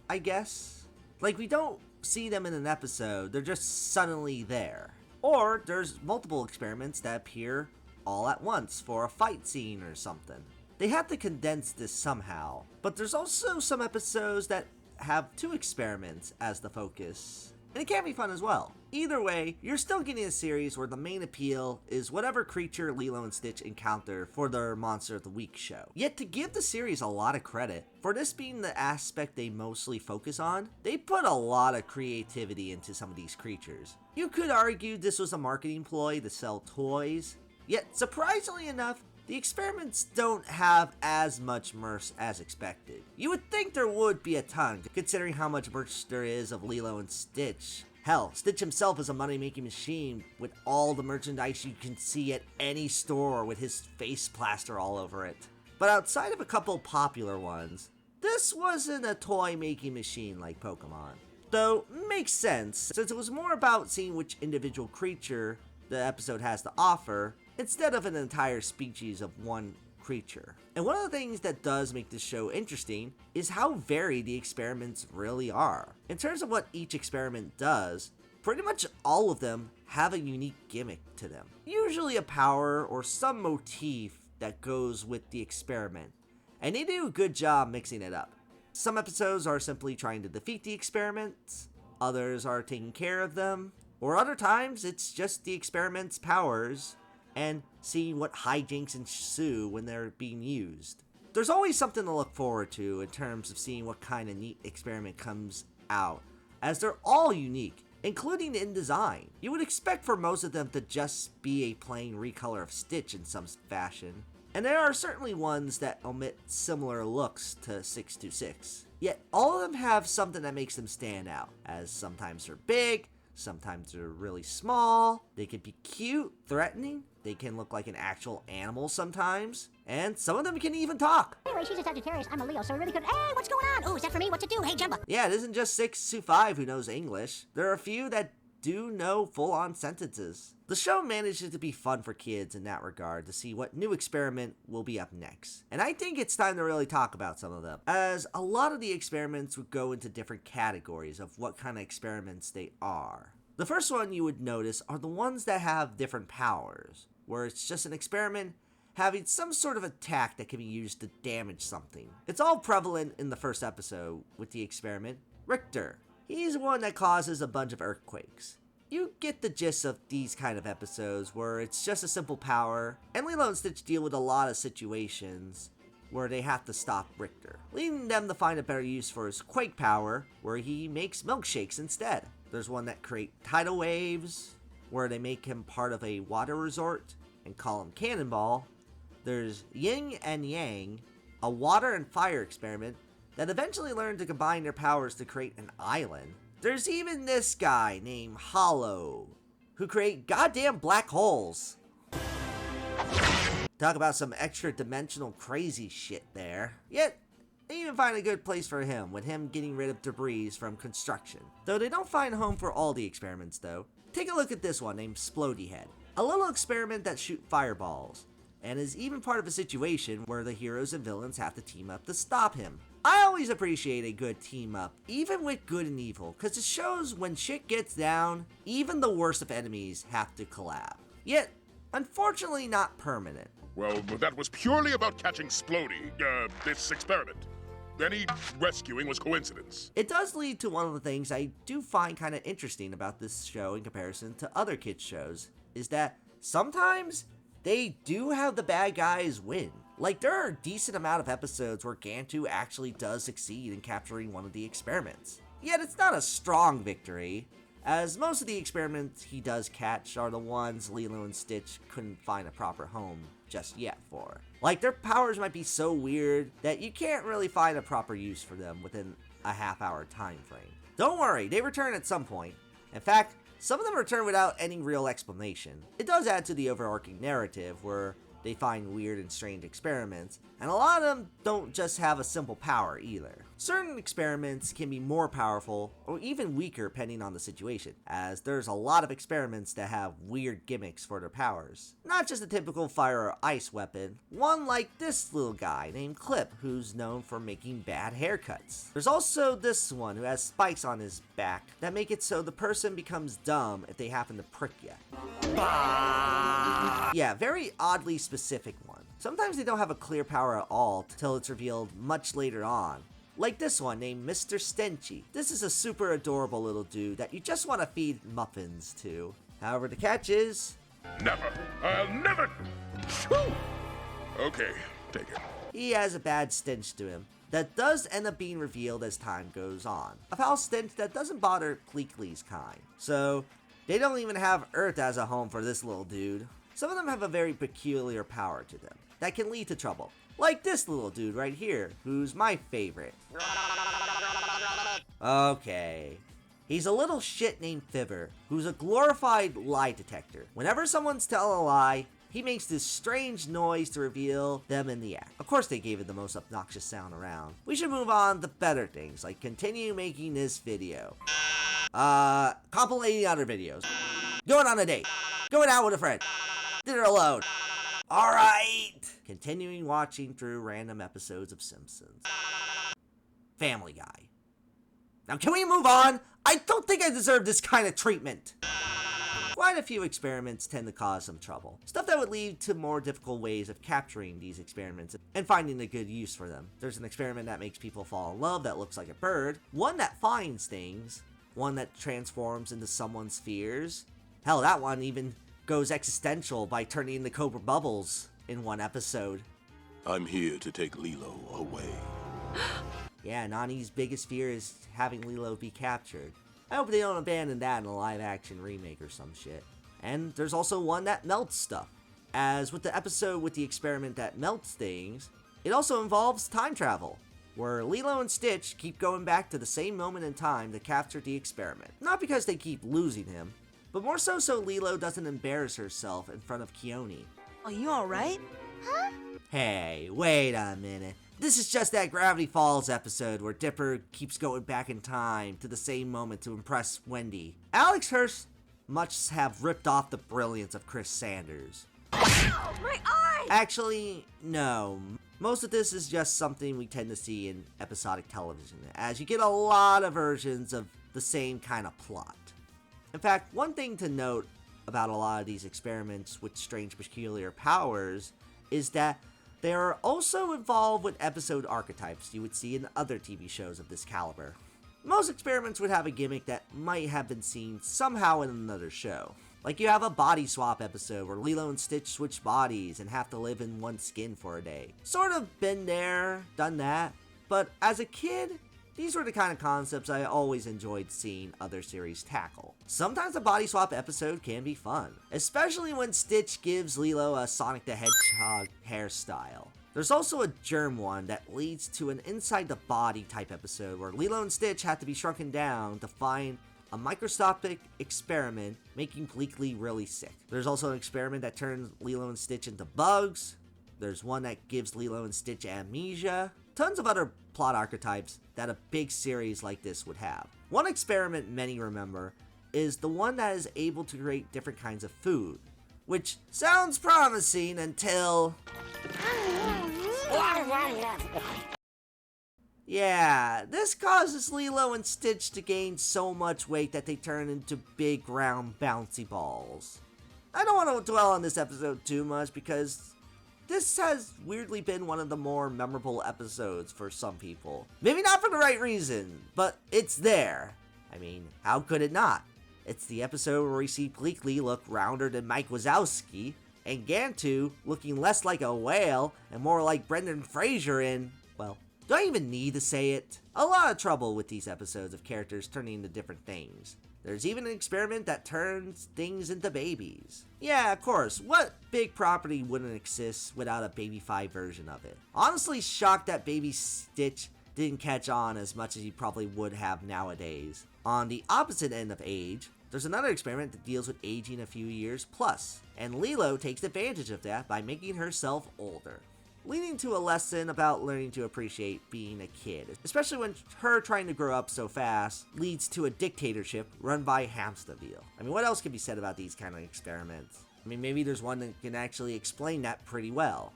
I guess. Like, we don't see them in an episode, they're just suddenly there. Or there's multiple experiments that appear all at once for a fight scene or something. They have to condense this somehow, but there's also some episodes that have 2 experiments as the focus, and it can be fun as well. Either way, you're still getting a series where the main appeal is whatever creature Lilo and Stitch encounter for their Monster of the Week show. Yet to give the series a lot of credit, for this being the aspect they mostly focus on, they put a lot of creativity into some of these creatures. You could argue this was a marketing ploy to sell toys, yet surprisingly enough, the experiments don't have as much merch as expected. You would think there would be a ton, considering how much merch there is of Lilo and Stitch. Hell, Stitch himself is a money-making machine with all the merchandise you can see at any store with his face plaster all over it. But outside of a couple popular ones, this wasn't a toy-making machine like Pokemon. Though, makes sense, since it was more about seeing which individual creature the episode has to offer, instead of an entire species of one creature. And one of the things that does make this show interesting is how varied the experiments really are. In terms of what each experiment does, pretty much all of them have a unique gimmick to them. Usually a power or some motif that goes with the experiment, and they do a good job mixing it up. Some episodes are simply trying to defeat the experiments, others are taking care of them, or other times it's just the experiment's powers and seeing what hijinks ensue when they're being used. There's always something to look forward to in terms of seeing what kind of neat experiment comes out, as they're all unique, including in design. You would expect for most of them to just be a plain recolor of Stitch in some fashion, and there are certainly ones that omit similar looks to 626. Yet all of them have something that makes them stand out, as sometimes they're big, sometimes they're really small, they can be cute, threatening, they can look like an actual animal sometimes, and some of them can even talk. Anyway, she's a Sagittarius, I'm a Leo, so we really could, hey, what's going on? Oh, is that for me? What to do? Hey, Jumbo. Yeah, it isn't just 625 who knows English. There are a few that do know full-on sentences. The show manages to be fun for kids in that regard to see what new experiment will be up next. And I think it's time to really talk about some of them, as a lot of the experiments would go into different categories of what kind of experiments they are. The first one you would notice are the ones that have different powers, where it's just an experiment having some sort of attack that can be used to damage something. It's all prevalent in the first episode with the experiment, Richter. He's one that causes a bunch of earthquakes. You get the gist of these kind of episodes where it's just a simple power, and Lilo and Stitch deal with a lot of situations where they have to stop Richter, leading them to find a better use for his quake power, where he makes milkshakes instead. There's one that create tidal waves, where they make him part of a water resort and call him Cannonball. There's Yin and Yang, a water and fire experiment that eventually learn to combine their powers to create an island. There's even this guy named Hollow, who create goddamn black holes. Talk about some extra dimensional crazy shit there. Yet, they even find a good place for him, with him getting rid of debris from construction. Though they don't find a home for all the experiments though. Take a look at this one named Splody Head, a little experiment that shoots fireballs, and is even part of a situation where the heroes and villains have to team up to stop him. I always appreciate a good team up, even with good and evil, because it shows when shit gets down, even the worst of enemies have to collab. Yet, unfortunately not permanent. Well, that was purely about catching Splody, this experiment. Any rescuing was coincidence. It does lead to one of the things I do find kind of interesting about this show in comparison to other kids shows, is that sometimes they do have the bad guys win. Like, there are a decent amount of episodes where Gantu actually does succeed in capturing one of the experiments. Yet it's not a strong victory, as most of the experiments he does catch are the ones Lilo and Stitch couldn't find a proper home just yet for. Like, their powers might be so weird that you can't really find a proper use for them within a half-hour time frame. Don't worry, they return at some point. In fact, some of them return without any real explanation. It does add to the overarching narrative where they find weird and strange experiments, and a lot of them don't just have a simple power either. Certain experiments can be more powerful or even weaker depending on the situation, as there's a lot of experiments that have weird gimmicks for their powers. Not just a typical fire or ice weapon, one like this little guy named Clip, who's known for making bad haircuts. There's also this one who has spikes on his back that make it so the person becomes dumb if they happen to prick you. Yeah, very oddly specific one. Sometimes they don't have a clear power at all till it's revealed much later on. Like this one named Mr. Stenchy. This is a super adorable little dude that you just want to feed muffins to. However, the catch is... Never. I'll never... Shoo! Okay, take it. He has a bad stench to him that does end up being revealed as time goes on. A foul stench that doesn't bother Pleakley's kind. So, they don't even have Earth as a home for this little dude. Some of them have a very peculiar power to them that can lead to trouble. Like this little dude right here, who's my favorite. Okay. He's a little shit named Fibber, who's a glorified lie detector. Whenever someone's telling a lie, he makes this strange noise to reveal them in the act. Of course they gave it the most obnoxious sound around. We should move on to better things, like continue making this video. Compilating other videos. Going on a date. Going out with a friend. Dinner alone. Alright! Continuing watching through random episodes of Simpsons. Family Guy. Now can we move on? I don't think I deserve this kind of treatment. Quite a few experiments tend to cause some trouble. Stuff that would lead to more difficult ways of capturing these experiments and finding a good use for them. There's an experiment that makes people fall in love that looks like a bird. One that finds things. One that transforms into someone's fears. Hell, that one even goes existential by turning into Cobra Bubbles in one episode. I'm here to take Lilo away. Yeah, Nani's biggest fear is having Lilo be captured. I hope they don't abandon that in a live-action remake or some shit. And there's also one that melts stuff. As with the episode with the experiment that melts things, it also involves time travel, where Lilo and Stitch keep going back to the same moment in time to capture the experiment. Not because they keep losing him, but more so Lilo doesn't embarrass herself in front of Keone. Are you alright? Huh? Hey, wait a minute. This is just that Gravity Falls episode where Dipper keeps going back in time to the same moment to impress Wendy. Alex Hirsch must have ripped off the brilliance of Chris Sanders. My eye! Actually, no. Most of this is just something we tend to see in episodic television, as you get a lot of versions of the same kind of plot. In fact, one thing to note about a lot of these experiments with strange peculiar powers is that they are also involved with episode archetypes you would see in other TV shows of this caliber. Most experiments would have a gimmick that might have been seen somehow in another show. Like you have a body swap episode where Lilo and Stitch switch bodies and have to live in one skin for a day. Sort of been there, done that, but as a kid, these were the kind of concepts I always enjoyed seeing other series tackle. Sometimes a body swap episode can be fun, especially when Stitch gives Lilo a Sonic the Hedgehog hairstyle. There's also a germ one that leads to an inside the body type episode where Lilo and Stitch have to be shrunken down to find a microscopic experiment making Pleakley really sick. There's also an experiment that turns Lilo and Stitch into bugs. There's one that gives Lilo and Stitch amnesia. Tons of other plot archetypes that a big series like this would have. One experiment many remember is the one that is able to create different kinds of food, which sounds promising until... Yeah, this causes Lilo and Stitch to gain so much weight that they turn into big round bouncy balls. I don't want to dwell on this episode too much because This has weirdly been one of the more memorable episodes for some people. Maybe not for the right reason, but it's there. I mean, how could it not? It's the episode where we see Pleakley look rounder than Mike Wazowski, and Gantu looking less like a whale and more like Brendan Fraser in, well, do I even need to say it? A lot of trouble with these episodes of characters turning into different things. There's even an experiment that turns things into babies. Yeah, of course, what big property wouldn't exist without a Baby 5 version of it? Honestly shocked that Baby Stitch didn't catch on as much as he probably would have nowadays. On the opposite end of age, there's another experiment that deals with aging a few years plus, and Lilo takes advantage of that by making herself older, leading to a lesson about learning to appreciate being a kid, especially when her trying to grow up so fast leads to a dictatorship run by Hamsterviel. I mean, what else can be said about these kind of experiments? I mean, maybe there's one that can actually explain that pretty well.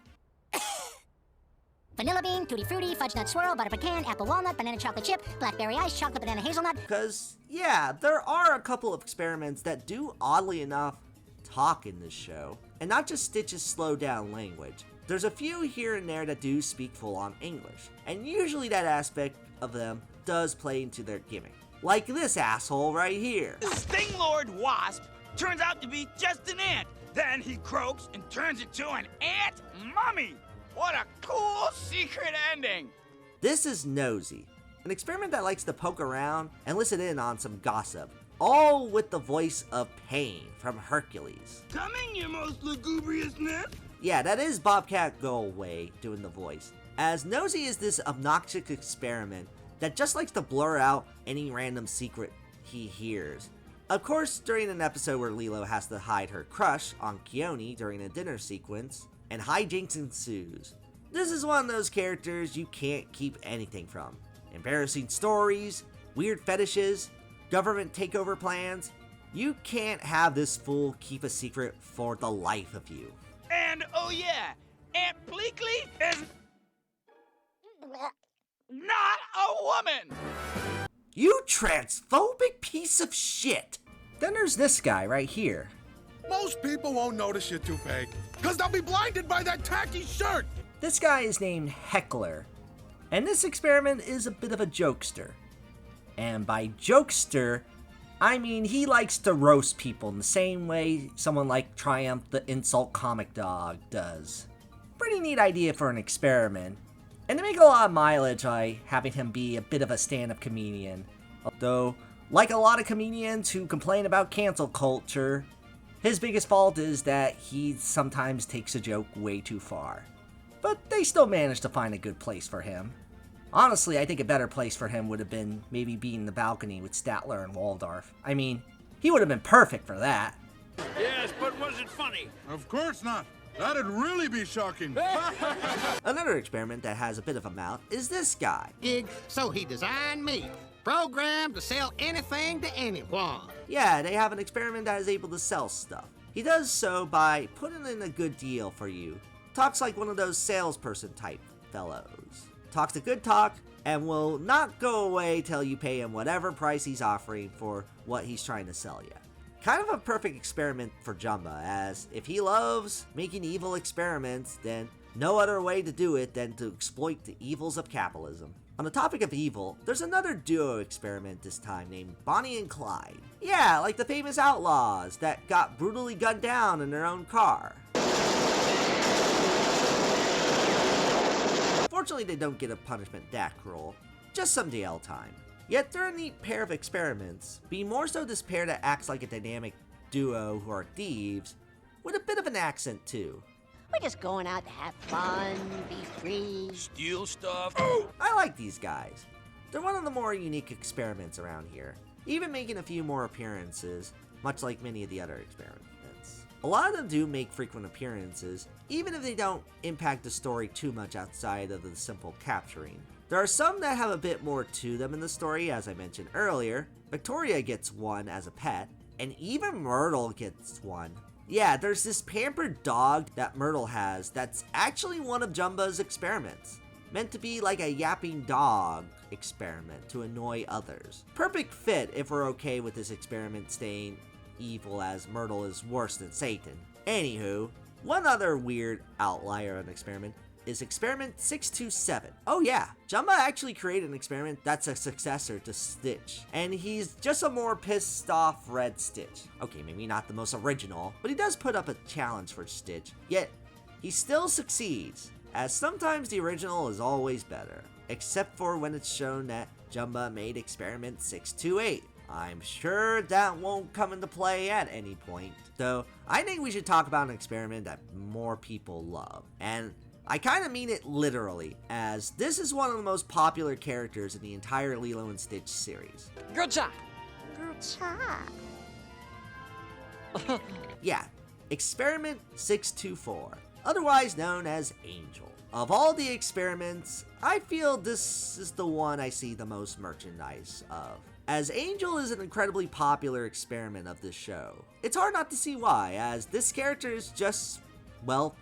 Vanilla bean, tutti frutti, fudge nut swirl, butter pecan, apple walnut, banana chocolate chip, blackberry ice, chocolate banana hazelnut. Because, yeah, there are a couple of experiments that do, oddly enough, talk in this show, and not just Stitch's slowed down language. There's a few here and there that do speak full-on English, and usually that aspect of them does play into their gimmick. Like this asshole right here. The Stinglord Wasp turns out to be just an ant. Then he croaks and turns into an ant mummy. What a cool secret ending! This is Nosy, an experiment that likes to poke around and listen in on some gossip, all with the voice of Pain from Hercules. Coming, your most lugubrious nymph! Yeah, that is Bobcat Goldthwait doing the voice, as Nosy is this obnoxious experiment that just likes to blur out any random secret he hears. Of course, during an episode where Lilo has to hide her crush on Keone during a dinner sequence, and hijinks ensues. This is one of those characters you can't keep anything from. Embarrassing stories, weird fetishes, government takeover plans. You can't have this fool keep a secret for the life of you. And oh yeah, Aunt Pleakley is not a woman! You transphobic piece of shit! Then there's this guy right here. Most people won't notice you're too big, because they'll be blinded by that tacky shirt! This guy is named Heckler, and this experiment is a bit of a jokester. And by jokester, I mean he likes to roast people in the same way someone like Triumph the Insult Comic Dog does. Pretty neat idea for an experiment, and they make a lot of mileage by having him be a bit of a stand-up comedian. Although, like a lot of comedians who complain about cancel culture, his biggest fault is that he sometimes takes a joke way too far. But they still manage to find a good place for him. Honestly, I think a better place for him would have been maybe being in the balcony with Statler and Waldorf. I mean, he would have been perfect for that. Yes, but was it funny? Of course not. That'd really be shocking. Another experiment that has a bit of a mouth is this guy. So he designed me, programmed to sell anything to anyone. Yeah, they have an experiment that is able to sell stuff. He does so by putting in a good deal for you. Talks like one of those salesperson type fellows. Talks a good talk and will not go away till you pay him whatever price he's offering for what he's trying to sell you. Kind of a perfect experiment for Jumba, as if he loves making evil experiments, then no other way to do it than to exploit the evils of capitalism. On the topic of evil, there's another duo experiment this time named Bonnie and Clyde. Yeah, like the famous outlaws that got brutally gunned down in their own car. Fortunately, they don't get a punishment that cruel, just some DL time. Yet they're a neat pair of experiments, being more so this pair that acts like a dynamic duo who are thieves, with a bit of an accent too. We're just going out to have fun, be free. Steal stuff. I like these guys. They're one of the more unique experiments around here, even making a few more appearances, much like many of the other experiments. A lot of them do make frequent appearances, even if they don't impact the story too much outside of the simple capturing. There are some that have a bit more to them in the story, as I mentioned earlier. Victoria gets one as a pet, and even Myrtle gets one. Yeah, there's this pampered dog that Myrtle has that's actually one of Jumba's experiments. Meant to be like a yapping dog experiment to annoy others. Perfect fit if we're okay with this experiment staying evil, as Myrtle is worse than Satan. Anywho, One other weird outlier of an experiment is Experiment 627. Oh yeah, Jumba actually created an experiment that's a successor to Stitch, and he's just a more pissed off Red Stitch. Okay, maybe not the most original, but he does put up a challenge for Stitch, yet he still succeeds, as sometimes the original is always better, except for when it's shown that Jumba made Experiment 628. I'm sure that won't come into play at any point, though I think we should talk about an experiment that more people love, and I kind of mean it literally, as this is one of the most popular characters in the entire Lilo and Stitch series. Good job. Good job. Yeah, Experiment 624, otherwise known as Angel. Of all the experiments, I feel this is the one I see the most merchandise of, as Angel is an incredibly popular experiment of this show. It's hard not to see why, as this character is just, well,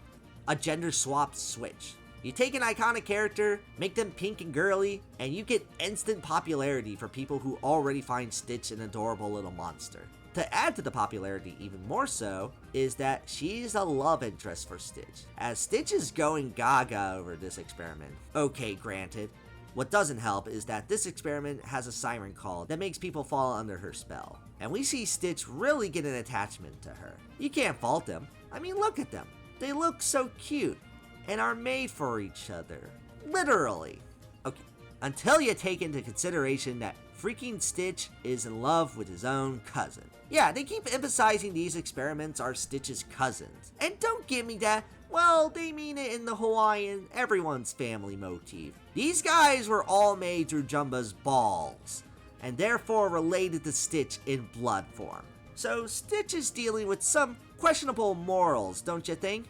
a gender swap switch. You take an iconic character, make them pink and girly, and you get instant popularity for people who already find Stitch an adorable little monster. To add to the popularity even more so, is that she's a love interest for Stitch, as Stitch is going gaga over this experiment. Okay, granted. What doesn't help is that this experiment has a siren call that makes people fall under her spell, and we see Stitch really get an attachment to her. You can't fault them. I mean, look at them. They look so cute and are made for each other. Literally. Okay, until you take into consideration that freaking Stitch is in love with his own cousin. Yeah, they keep emphasizing these experiments are Stitch's cousins. And don't give me that, well, they mean it in the Hawaiian everyone's family motif. These guys were all made through Jumba's balls, and therefore related to Stitch in blood form. So Stitch is dealing with some questionable morals, don't you think?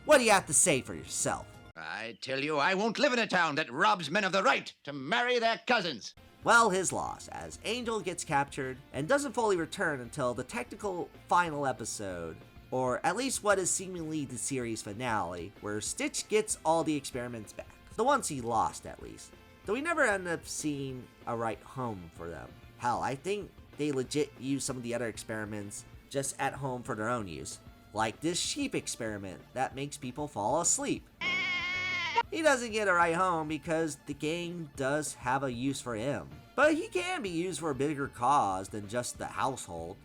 What do you have to say for yourself? I tell you, I won't live in a town that robs men of the right to marry their cousins. Well, his loss, as Angel gets captured and doesn't fully return until the technical final episode, or at least what is seemingly the series finale, where Stitch gets all the experiments back. The ones he lost, at least. Though we never end up seeing a right home for them. Hell, I think they legit use some of the other experiments just at home for their own use. Like this sheep experiment that makes people fall asleep. He doesn't get a right home because the gang does have a use for him. But he can be used for a bigger cause than just the household.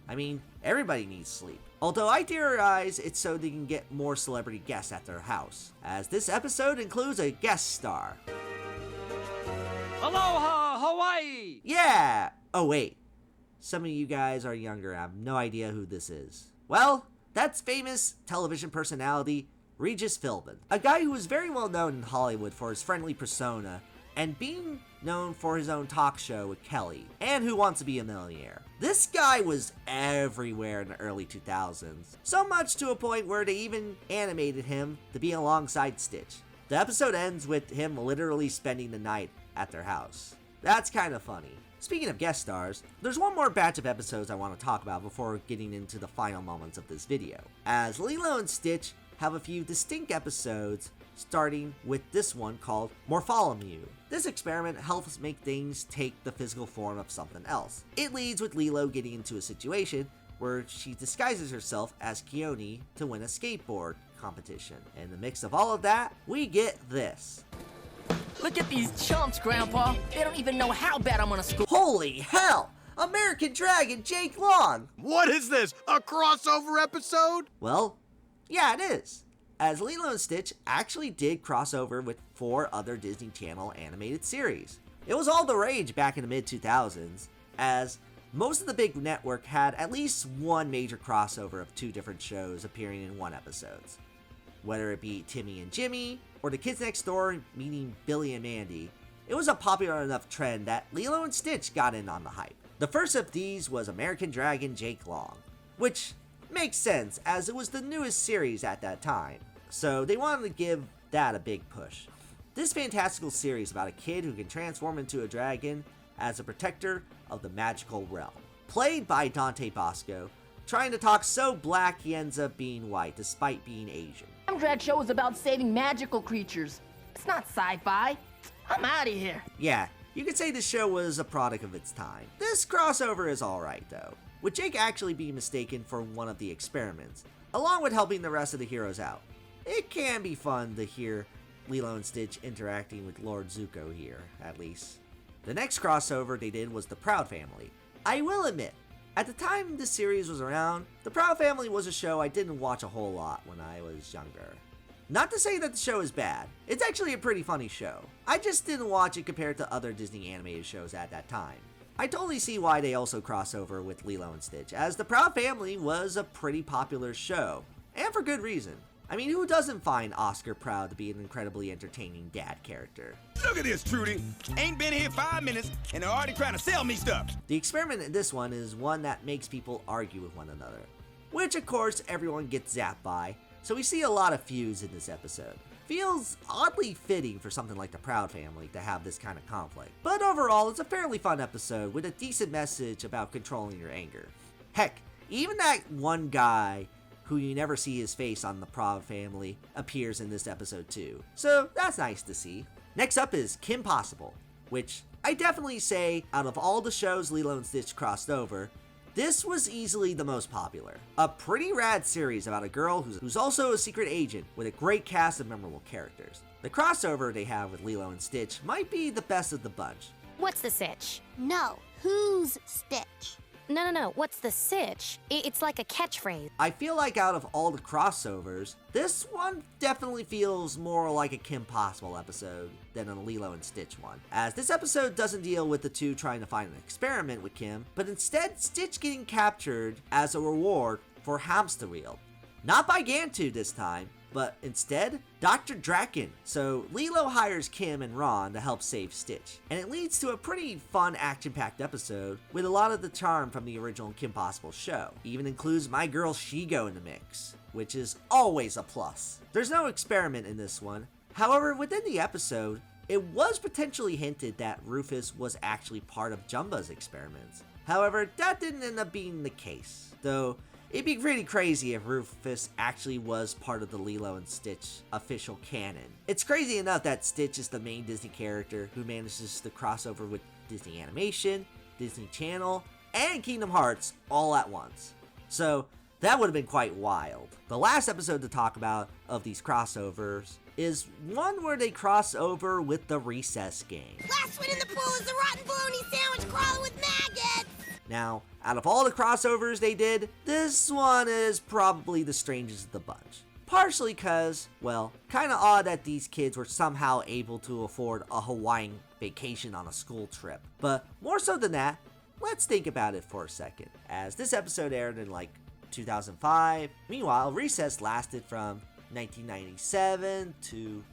I mean, everybody needs sleep. Although I theorize it's so they can get more celebrity guests at their house, as this episode includes a guest star. Aloha, Hawaii! Yeah! Oh wait, some of you guys are younger and have no idea who this is. Well, that's famous television personality Regis Philbin, a guy who is very well known in Hollywood for his friendly persona and being known for his own talk show with Kelly and Who Wants to Be a Millionaire. This guy was everywhere in the early 2000s, so much to a point where they even animated him to be alongside Stitch. The episode ends with him literally spending the night at their house. That's kind of funny. Speaking of guest stars, there's one more batch of episodes I want to talk about before getting into the final moments of this video, as Lilo and Stitch have a few distinct episodes, starting with this one called Morpholomew. This experiment helps make things take the physical form of something else. It leads with Lilo getting into a situation where she disguises herself as Keone to win a skateboard competition. In the mix of all of that, we get this. Look at these chumps, Grandpa. They don't even know how bad I'm gonna score. Holy hell! American Dragon Jake Long! What is this, a crossover episode? Well, yeah, it is. As Lilo and Stitch actually did cross over with 4 other Disney Channel animated series. It was all the rage back in the mid-2000s, as most of the big network had at least one major crossover of 2 different shows appearing in one episode. Whether it be Timmy and Jimmy, or The Kids Next Door meeting Billy and Mandy, it was a popular enough trend that Lilo and Stitch got in on the hype. The first of these was American Dragon Jake Long, which makes sense as it was the newest series at that time, so they wanted to give that a big push. This fantastical series about a kid who can transform into a dragon as a protector of the magical realm. Played by Dante Bosco, trying to talk so black he ends up being white despite being Asian. Drag show is about saving magical creatures. It's not sci-fi. I'm out of here. Yeah, you could say the show was a product of its time. This crossover is alright though, with Jake actually being mistaken for one of the experiments, along with helping the rest of the heroes out. It can be fun to hear Lilo and Stitch interacting with Lord Zuko here, at least. The next crossover they did was the Proud Family. I will admit, at the time this series was around, the Proud Family was a show I didn't watch a whole lot when I was younger. Not to say that the show is bad, it's actually a pretty funny show. I just didn't watch it compared to other Disney animated shows at that time. I totally see why they also cross over with Lilo and Stitch, as the Proud Family was a pretty popular show, and for good reason. I mean, who doesn't find Oscar Proud to be an incredibly entertaining dad character? Look at this, Trudy. Ain't been here 5 minutes, and they're already trying to sell me stuff. The experiment in this one is one that makes people argue with one another, which of course everyone gets zapped by, so we see a lot of feuds in this episode. Feels oddly fitting for something like the Proud Family to have this kind of conflict. But overall, it's a fairly fun episode with a decent message about controlling your anger. Heck, even that one guy who you never see his face on the Proud Family appears in this episode too. So that's nice to see. Next up is Kim Possible, which I definitely say out of all the shows Lilo and Stitch crossed over, this was easily the most popular. A pretty rad series about a girl who's also a secret agent with a great cast of memorable characters. The crossover they have with Lilo and Stitch might be the best of the bunch. What's the sitch? No, who's Stitch? No, what's the sitch? It's like a catchphrase. I feel like out of all the crossovers, this one definitely feels more like a Kim Possible episode than a Lilo and Stitch one, as this episode doesn't deal with the two trying to find an experiment with Kim, but instead Stitch getting captured as a reward for Hamsterviel. Not by Gantu this time, but instead, Dr. Draken. So Lilo hires Kim and Ron to help save Stitch, and it leads to a pretty fun action-packed episode with a lot of the charm from the original Kim Possible show. Even includes my girl Shigo in the mix, which is always a plus. There's no experiment in this one. However, within the episode, it was potentially hinted that Rufus was actually part of Jumba's experiments. However, that didn't end up being the case, though it'd be pretty crazy if Rufus actually was part of the Lilo and Stitch official canon. It's crazy enough that Stitch is the main Disney character who manages to cross over with Disney Animation, Disney Channel, and Kingdom Hearts all at once. So that would have been quite wild. The last episode to talk about of these crossovers is one where they cross over with the Recess Gang. Last one in the pool is the rotten bologna sandwich crawling with maggots! Now, out of all the crossovers they did, this one is probably the strangest of the bunch. Partially cause, well, kinda odd that these kids were somehow able to afford a Hawaiian vacation on a school trip. But more so than that, let's think about it for a second, as this episode aired in like 2005. Meanwhile, Recess lasted from 1997 to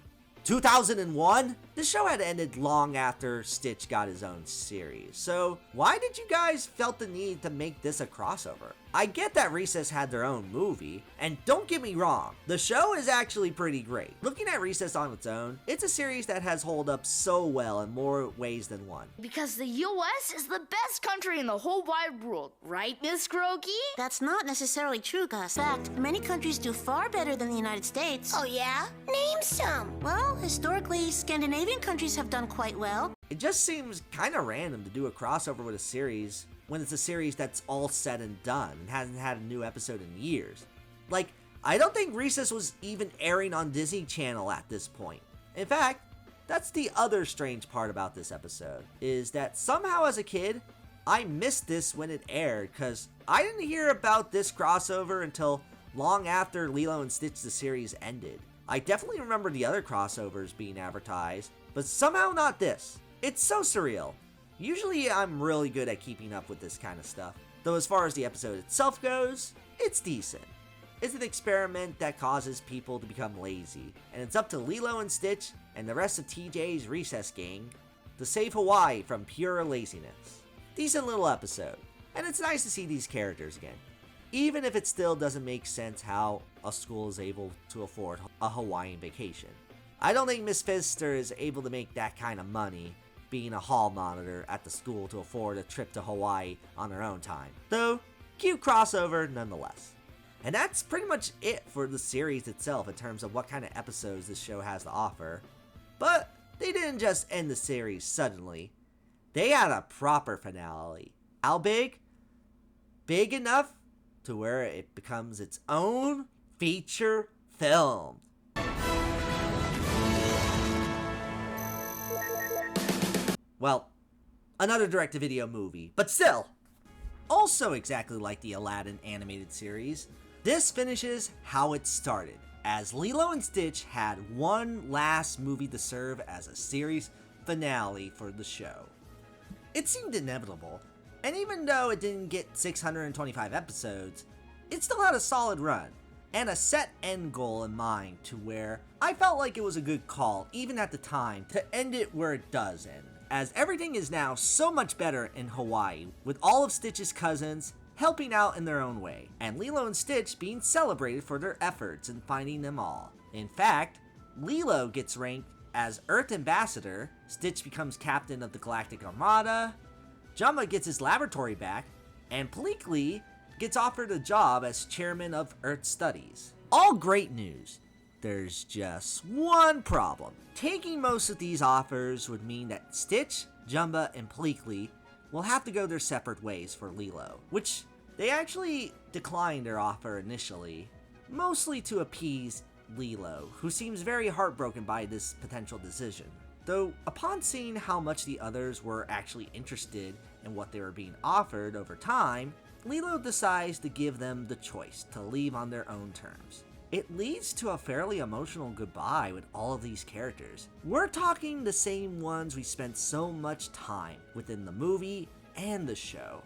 2001? The show had ended long after Stitch got his own series, so why did you guys felt the need to make this a crossover? I get that Recess had their own movie, and don't get me wrong, the show is actually pretty great. Looking at Recess on its own, it's a series that has held up so well in more ways than one. Because the U.S. is the best country in the whole wide world, right, Miss Grokey? That's not necessarily true, Gus. In fact, many countries do far better than the United States. Oh yeah? Name some! Well, historically, Scandinavian countries have done quite well. It just seems kinda random to do a crossover with a series when it's a series that's all said and done and hasn't had a new episode in years. Like, I don't think Recess was even airing on Disney Channel at this point. In fact, that's the other strange part about this episode, is that somehow as a kid, I missed this when it aired, cause I didn't hear about this crossover until long after Lilo and Stitch the series ended. I definitely remember the other crossovers being advertised, but somehow not this. It's so surreal. Usually I'm really good at keeping up with this kind of stuff, though as far as the episode itself goes, it's decent. It's an experiment that causes people to become lazy, and it's up to Lilo and Stitch and the rest of TJ's Recess Gang to save Hawaii from pure laziness. Decent little episode, and it's nice to see these characters again, even if it still doesn't make sense how a school is able to afford a Hawaiian vacation. I don't think Miss Pfister is able to make that kind of money being a hall monitor at the school to afford a trip to Hawaii on their own time. Though, cute crossover nonetheless. And that's pretty much it for the series itself in terms of what kind of episodes this show has to offer. But they didn't just end the series suddenly. They had a proper finale. How big? Big enough to where it becomes its own feature film. Well, another direct-to-video movie, but still, also exactly like the Aladdin animated series, this finishes how it started, as Lilo and Stitch had one last movie to serve as a series finale for the show. It seemed inevitable, and even though it didn't get 625 episodes, it still had a solid run, and a set end goal in mind to where I felt like it was a good call, even at the time, to end it where it does end, as everything is now so much better in Hawaii, with all of Stitch's cousins helping out in their own way, and Lilo and Stitch being celebrated for their efforts in finding them all. In fact, Lilo gets ranked as Earth Ambassador, Stitch becomes captain of the Galactic Armada, Jumba gets his laboratory back, and Pleakley gets offered a job as chairman of Earth Studies. All great news. There's just one problem. Taking most of these offers would mean that Stitch, Jumba, and Pleakley will have to go their separate ways for Lilo, which they actually declined their offer initially, mostly to appease Lilo, who seems very heartbroken by this potential decision. Though, upon seeing how much the others were actually interested in what they were being offered over time, Lilo decides to give them the choice to leave on their own terms. It leads to a fairly emotional goodbye with all of these characters. We're talking the same ones we spent so much time within the movie and the show.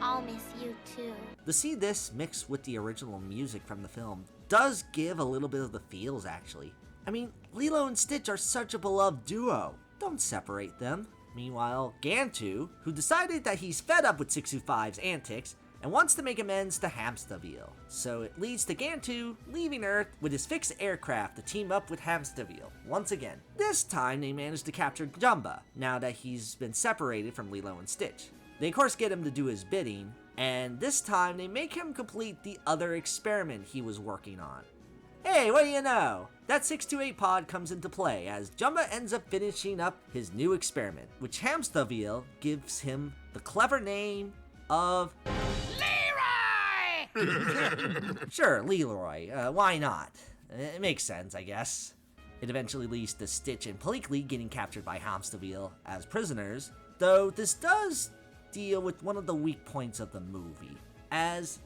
I'll miss you too. To see this mixed with the original music from the film does give a little bit of the feels, actually. I mean, Lilo and Stitch are such a beloved duo. Don't separate them. Meanwhile, Gantu, who decided that he's fed up with 625's antics and wants to make amends to Hamsterviel. So it leads to Gantu leaving Earth with his fixed aircraft to team up with Hamsterviel once again. This time they manage to capture Jumba, now that he's been separated from Lilo and Stitch. They of course get him to do his bidding, and this time they make him complete the other experiment he was working on. Hey, what do you know? That 628 pod comes into play as Jumba ends up finishing up his new experiment, which Hamsterviel gives him the clever name of Leroy! Sure, Leroy. Why not? It makes sense, I guess. It eventually leads to Stitch and Pleakley getting captured by Hamsterviel as prisoners, though this does deal with one of the weak points of the movie, as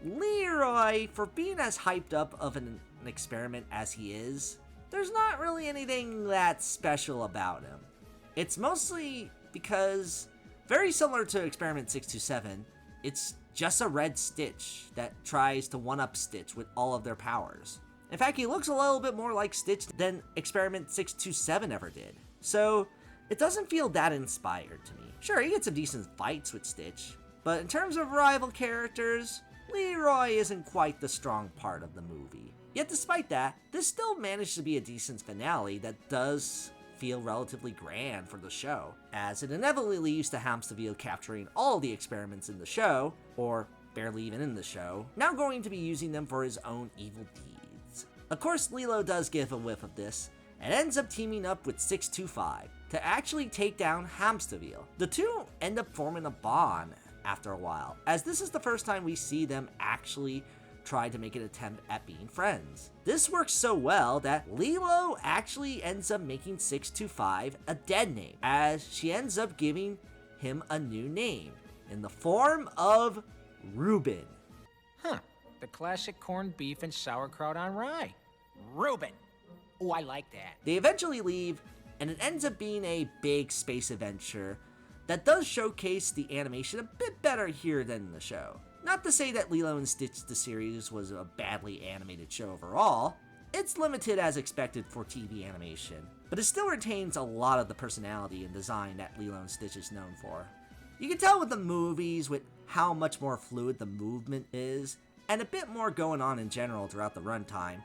Leroy, for being as hyped up of an experiment as he is, there's not really anything that special about him. It's mostly because, very similar to Experiment 627, it's just a red Stitch that tries to one-up Stitch with all of their powers. In fact, he looks a little bit more like Stitch than Experiment 627 ever did, so it doesn't feel that inspired to me. Sure, he gets some decent fights with Stitch, but in terms of rival characters, Leroy isn't quite the strong part of the movie. Yet despite that, this still managed to be a decent finale that does feel relatively grand for the show, as it inevitably leads to Hamsterviel capturing all the experiments in the show, or barely even in the show, now going to be using them for his own evil deeds. Of course, Lilo does give a whiff of this, and ends up teaming up with 625 to actually take down Hamsterviel. The two end up forming a bond after a while, as this is the first time we see them actually try to make an attempt at being friends. This works so well that Lilo actually ends up making 625 a dead name, as she ends up giving him a new name in the form of Reuben. Huh, the classic corned beef and sauerkraut on rye. Reuben. Oh, I like that. They eventually leave, and it ends up being a big space adventure that does showcase the animation a bit better here than in the show. Not to say that Lilo and Stitch the series was a badly animated show overall. It's limited as expected for TV animation, but it still retains a lot of the personality and design that Lilo and Stitch is known for. You can tell with the movies with how much more fluid the movement is, and a bit more going on in general throughout the runtime.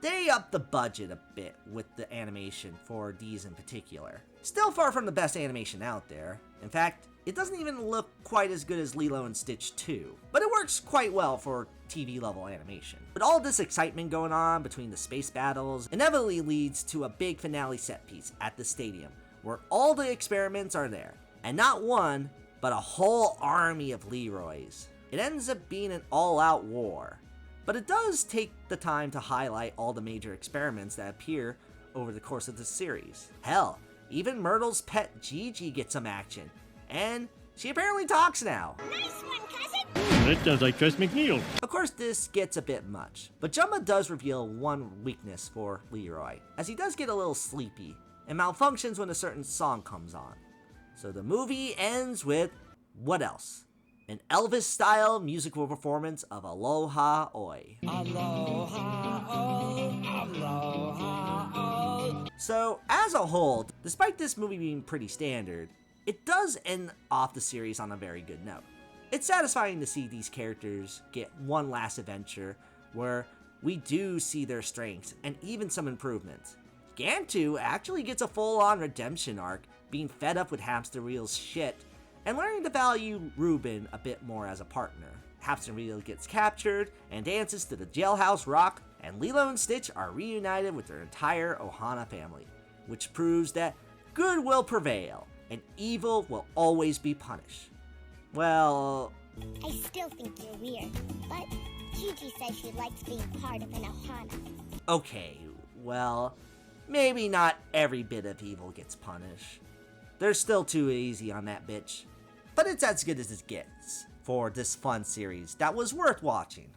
They upped the budget a bit with the animation for these in particular. Still far from the best animation out there. In fact, it doesn't even look quite as good as Lilo and Stitch 2, but it works quite well for TV level animation. With all this excitement going on between the space battles, inevitably leads to a big finale set piece at the stadium, where all the experiments are there, and not one, but a whole army of Leroys. it ends up being an all-out war. But it does take the time to highlight all the major experiments that appear over the course of the series. Hell, even Myrtle's pet Gigi gets some action, and she apparently talks now. Nice one, cousin! That sounds like Tress McNeil. Of course, this gets a bit much, but Jumba does reveal one weakness for Leroy, as he does get a little sleepy, and malfunctions when a certain song comes on. So the movie ends with, what else? An Elvis-style musical performance of Aloha Oi. Aloha Oi, Aloha Oi. So, as a whole, despite this movie being pretty standard, it does end off the series on a very good note. It's satisfying to see these characters get one last adventure where we do see their strengths and even some improvements. Gantu actually gets a full-on redemption arc, being fed up with Hamsterviel's shit and learning to value Reuben a bit more as a partner. Hamsterviel gets captured and dances to the jailhouse rock, and Lilo and Stitch are reunited with their entire Ohana family, which proves that good will prevail and evil will always be punished. Well, I still think you're weird, but Gigi says she likes being part of an Ohana. Okay, well, maybe not every bit of evil gets punished. They're still too easy on that bitch. But it's as good as it gets for this fun series that was worth watching.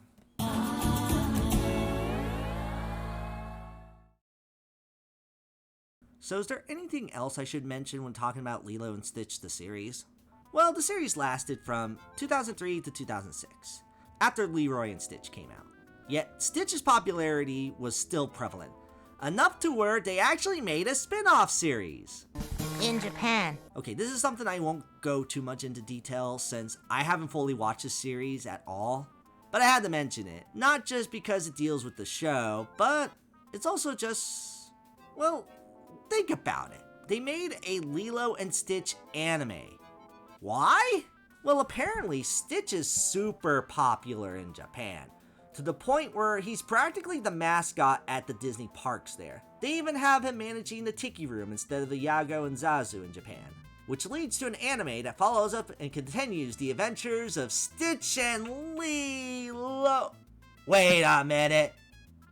So is there anything else I should mention when talking about Lilo and Stitch the series? Well, the series lasted from 2003 to 2006, after Leroy and Stitch came out. Yet Stitch's popularity was still prevalent, enough to where they actually made a spin-off series. In Japan. Okay, this is something I won't go too much into detail since I haven't fully watched the series at all, but I had to mention it, not just because it deals with the show, but it's also just, well, think about it. They made a Lilo and Stitch anime. Why? Well, apparently Stitch is super popular in Japan, to the point where he's practically the mascot at the Disney parks there. They even have him managing the Tiki Room instead of the Yago and Zazu in Japan, which leads to an anime that follows up and continues the adventures of Stitch and Lilo. Wait a minute.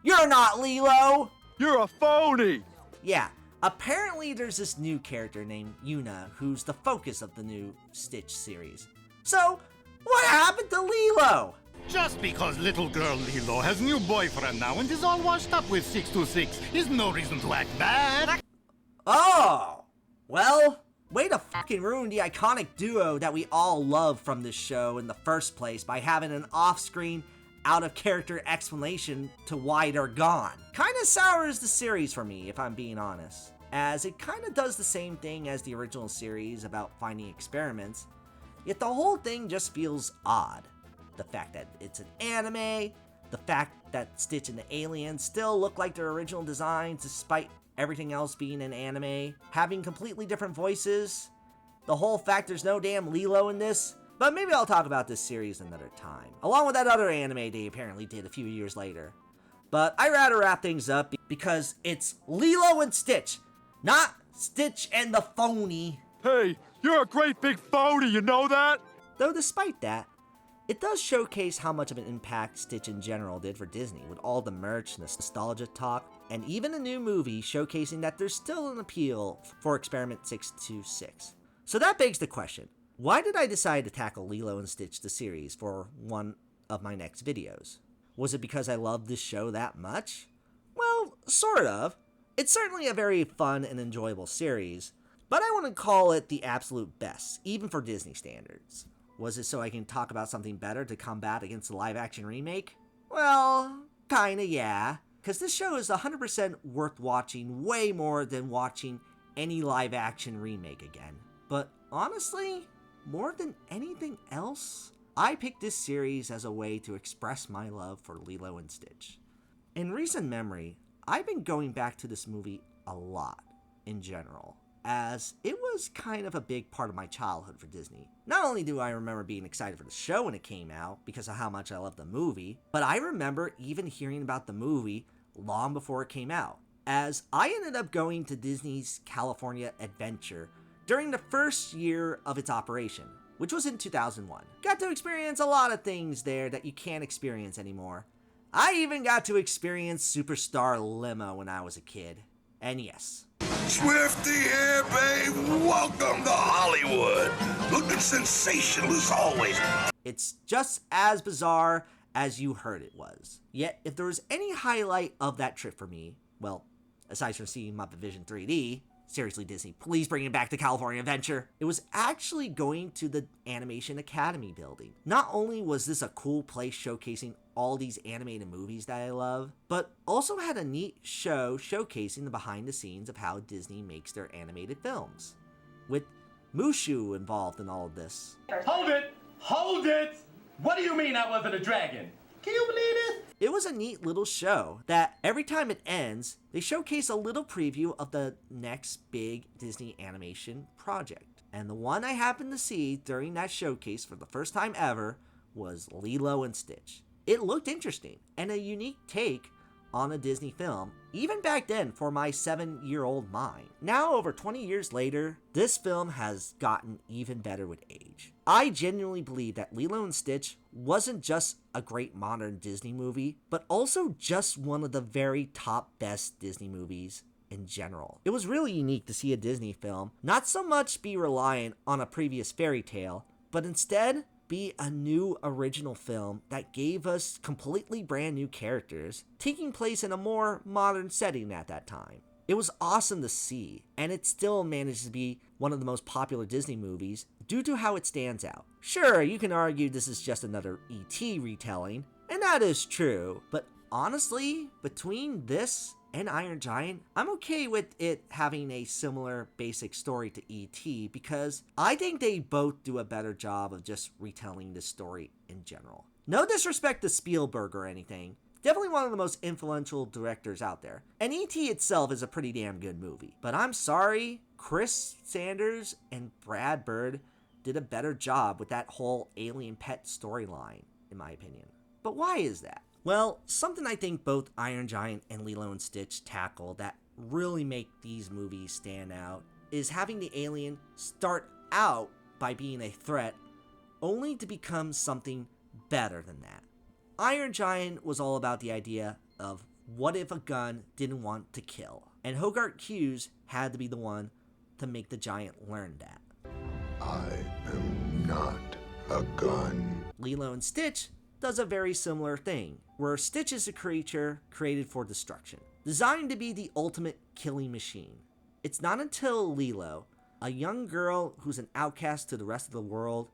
You're not Lilo! You're a phony! Yeah, apparently there's this new character named Yuna who's the focus of the new Stitch series. So, what happened to Lilo? Just because little girl Lilo has new boyfriend now and is all washed up with 626 is no reason to act bad. Oh! Well, way to fucking ruin the iconic duo that we all love from this show in the first place by having an off-screen, out-of-character explanation to why they're gone. Kinda sours the series for me, if I'm being honest, as it kinda does the same thing as the original series about finding experiments, yet the whole thing just feels odd. The fact that it's an anime, the fact that Stitch and the aliens still look like their original designs despite everything else being an anime, having completely different voices, the whole fact there's no damn Lilo in this, but maybe I'll talk about this series another time, along with that other anime they apparently did a few years later. But I'd rather wrap things up because it's Lilo and Stitch, not Stitch and the Phony. Hey, you're a great big phony, you know that? Though despite that, it does showcase how much of an impact Stitch in general did for Disney, with all the merch, nostalgia talk, and even a new movie showcasing that there's still an appeal for Experiment 626. So that begs the question, why did I decide to tackle Lilo and Stitch the series for one of my next videos? Was it because I loved this show that much? Well, sort of. It's certainly a very fun and enjoyable series, but I wouldn't call it the absolute best, even for Disney standards. Was it so I can talk about something better to combat against the live-action remake? Well, kinda yeah. Because this show is 100% worth watching way more than watching any live-action remake again. But honestly, more than anything else, I picked this series as a way to express my love for Lilo and Stitch. In recent memory, I've been going back to this movie a lot, in general, as it was kind of a big part of my childhood for Disney. Not only do I remember being excited for the show when it came out, because of how much I loved the movie, but I remember even hearing about the movie long before it came out, as I ended up going to Disney's California Adventure during the first year of its operation. which was in 2001. Got to experience a lot of things there that you can't experience anymore. I even got to experience Superstar Limo when I was a kid. And yes. Swifty here, babe. Welcome to Hollywood. Looking sensational as always. It's just as bizarre as you heard it was. Yet, if there was any highlight of that trip for me, well, aside from seeing Muppet Vision 3D, seriously Disney, please bring it back to California Adventure, it was actually going to the Animation Academy building. Not only was this a cool place showcasing all these animated movies that I love, but also had a neat show showcasing the behind the scenes of how Disney makes their animated films, with Mushu involved in all of this. Hold it! Hold it! What do you mean I wasn't a dragon? Can you believe it? It was a neat little show that every time it ends, they showcase a little preview of the next big Disney animation project. And the one I happened to see during that showcase for the first time ever was Lilo and Stitch. It looked interesting and a unique take on a Disney film, even back then for my 7-year-old mind. Now, over 20 years later, this film has gotten even better with age. I genuinely believe that Lilo and Stitch wasn't just a great modern Disney movie, but also just one of the very top best Disney movies in general. It was really unique to see a Disney film not so much be reliant on a previous fairy tale, but instead be a new original film that gave us completely brand new characters, taking place in a more modern setting at that time. It was awesome to see, and it still managed to be one of the most popular Disney movies due to how it stands out. Sure, you can argue this is just another E.T. retelling, and that is true, but honestly, between this and Iron Giant, I'm okay with it having a similar basic story to E.T. because I think they both do a better job of just retelling this story in general. No disrespect to Spielberg or anything, definitely one of the most influential directors out there, and E.T. itself is a pretty damn good movie. But I'm sorry, Chris Sanders and Brad Bird did a better job with that whole alien pet storyline, in my opinion. But why is that? Well, something I think both Iron Giant and Lilo and Stitch tackle that really make these movies stand out is having the alien start out by being a threat only to become something better than that. Iron Giant was all about the idea of what if a gun didn't want to kill, and Hogarth Hughes had to be the one to make the giant learn that. I am not a gun. Lilo and Stitch does a very similar thing, where Stitch is a creature created for destruction, designed to be the ultimate killing machine. It's not until Lilo, a young girl who's an outcast to the rest of the world,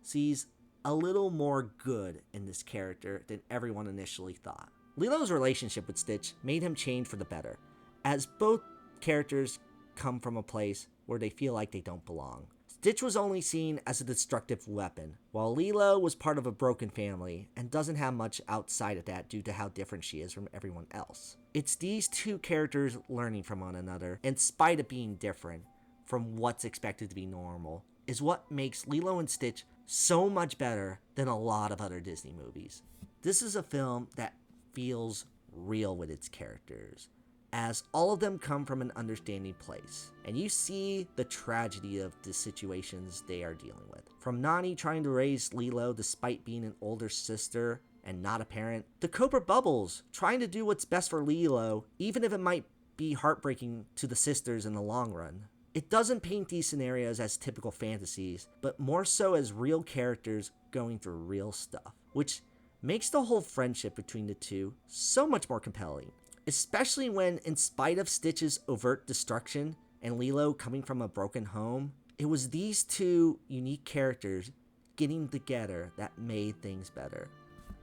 sees a little more good in this character than everyone initially thought. Lilo's relationship with Stitch made him change for the better, as both characters come from a place where they feel like they don't belong. Stitch was only seen as a destructive weapon, while Lilo was part of a broken family and doesn't have much outside of that due to how different she is from everyone else. It's these two characters learning from one another, in spite of being different from what's expected to be normal, is what makes Lilo and Stitch so much better than a lot of other Disney movies. This is a film that feels real with its characters, as all of them come from an understanding place, and you see the tragedy of the situations they are dealing with. From Nani trying to raise Lilo despite being an older sister and not a parent, to Cobra Bubbles trying to do what's best for Lilo, even if it might be heartbreaking to the sisters in the long run. It doesn't paint these scenarios as typical fantasies, but more so as real characters going through real stuff, which makes the whole friendship between the two so much more compelling. Especially when, in spite of Stitch's overt destruction and Lilo coming from a broken home, it was these two unique characters getting together that made things better.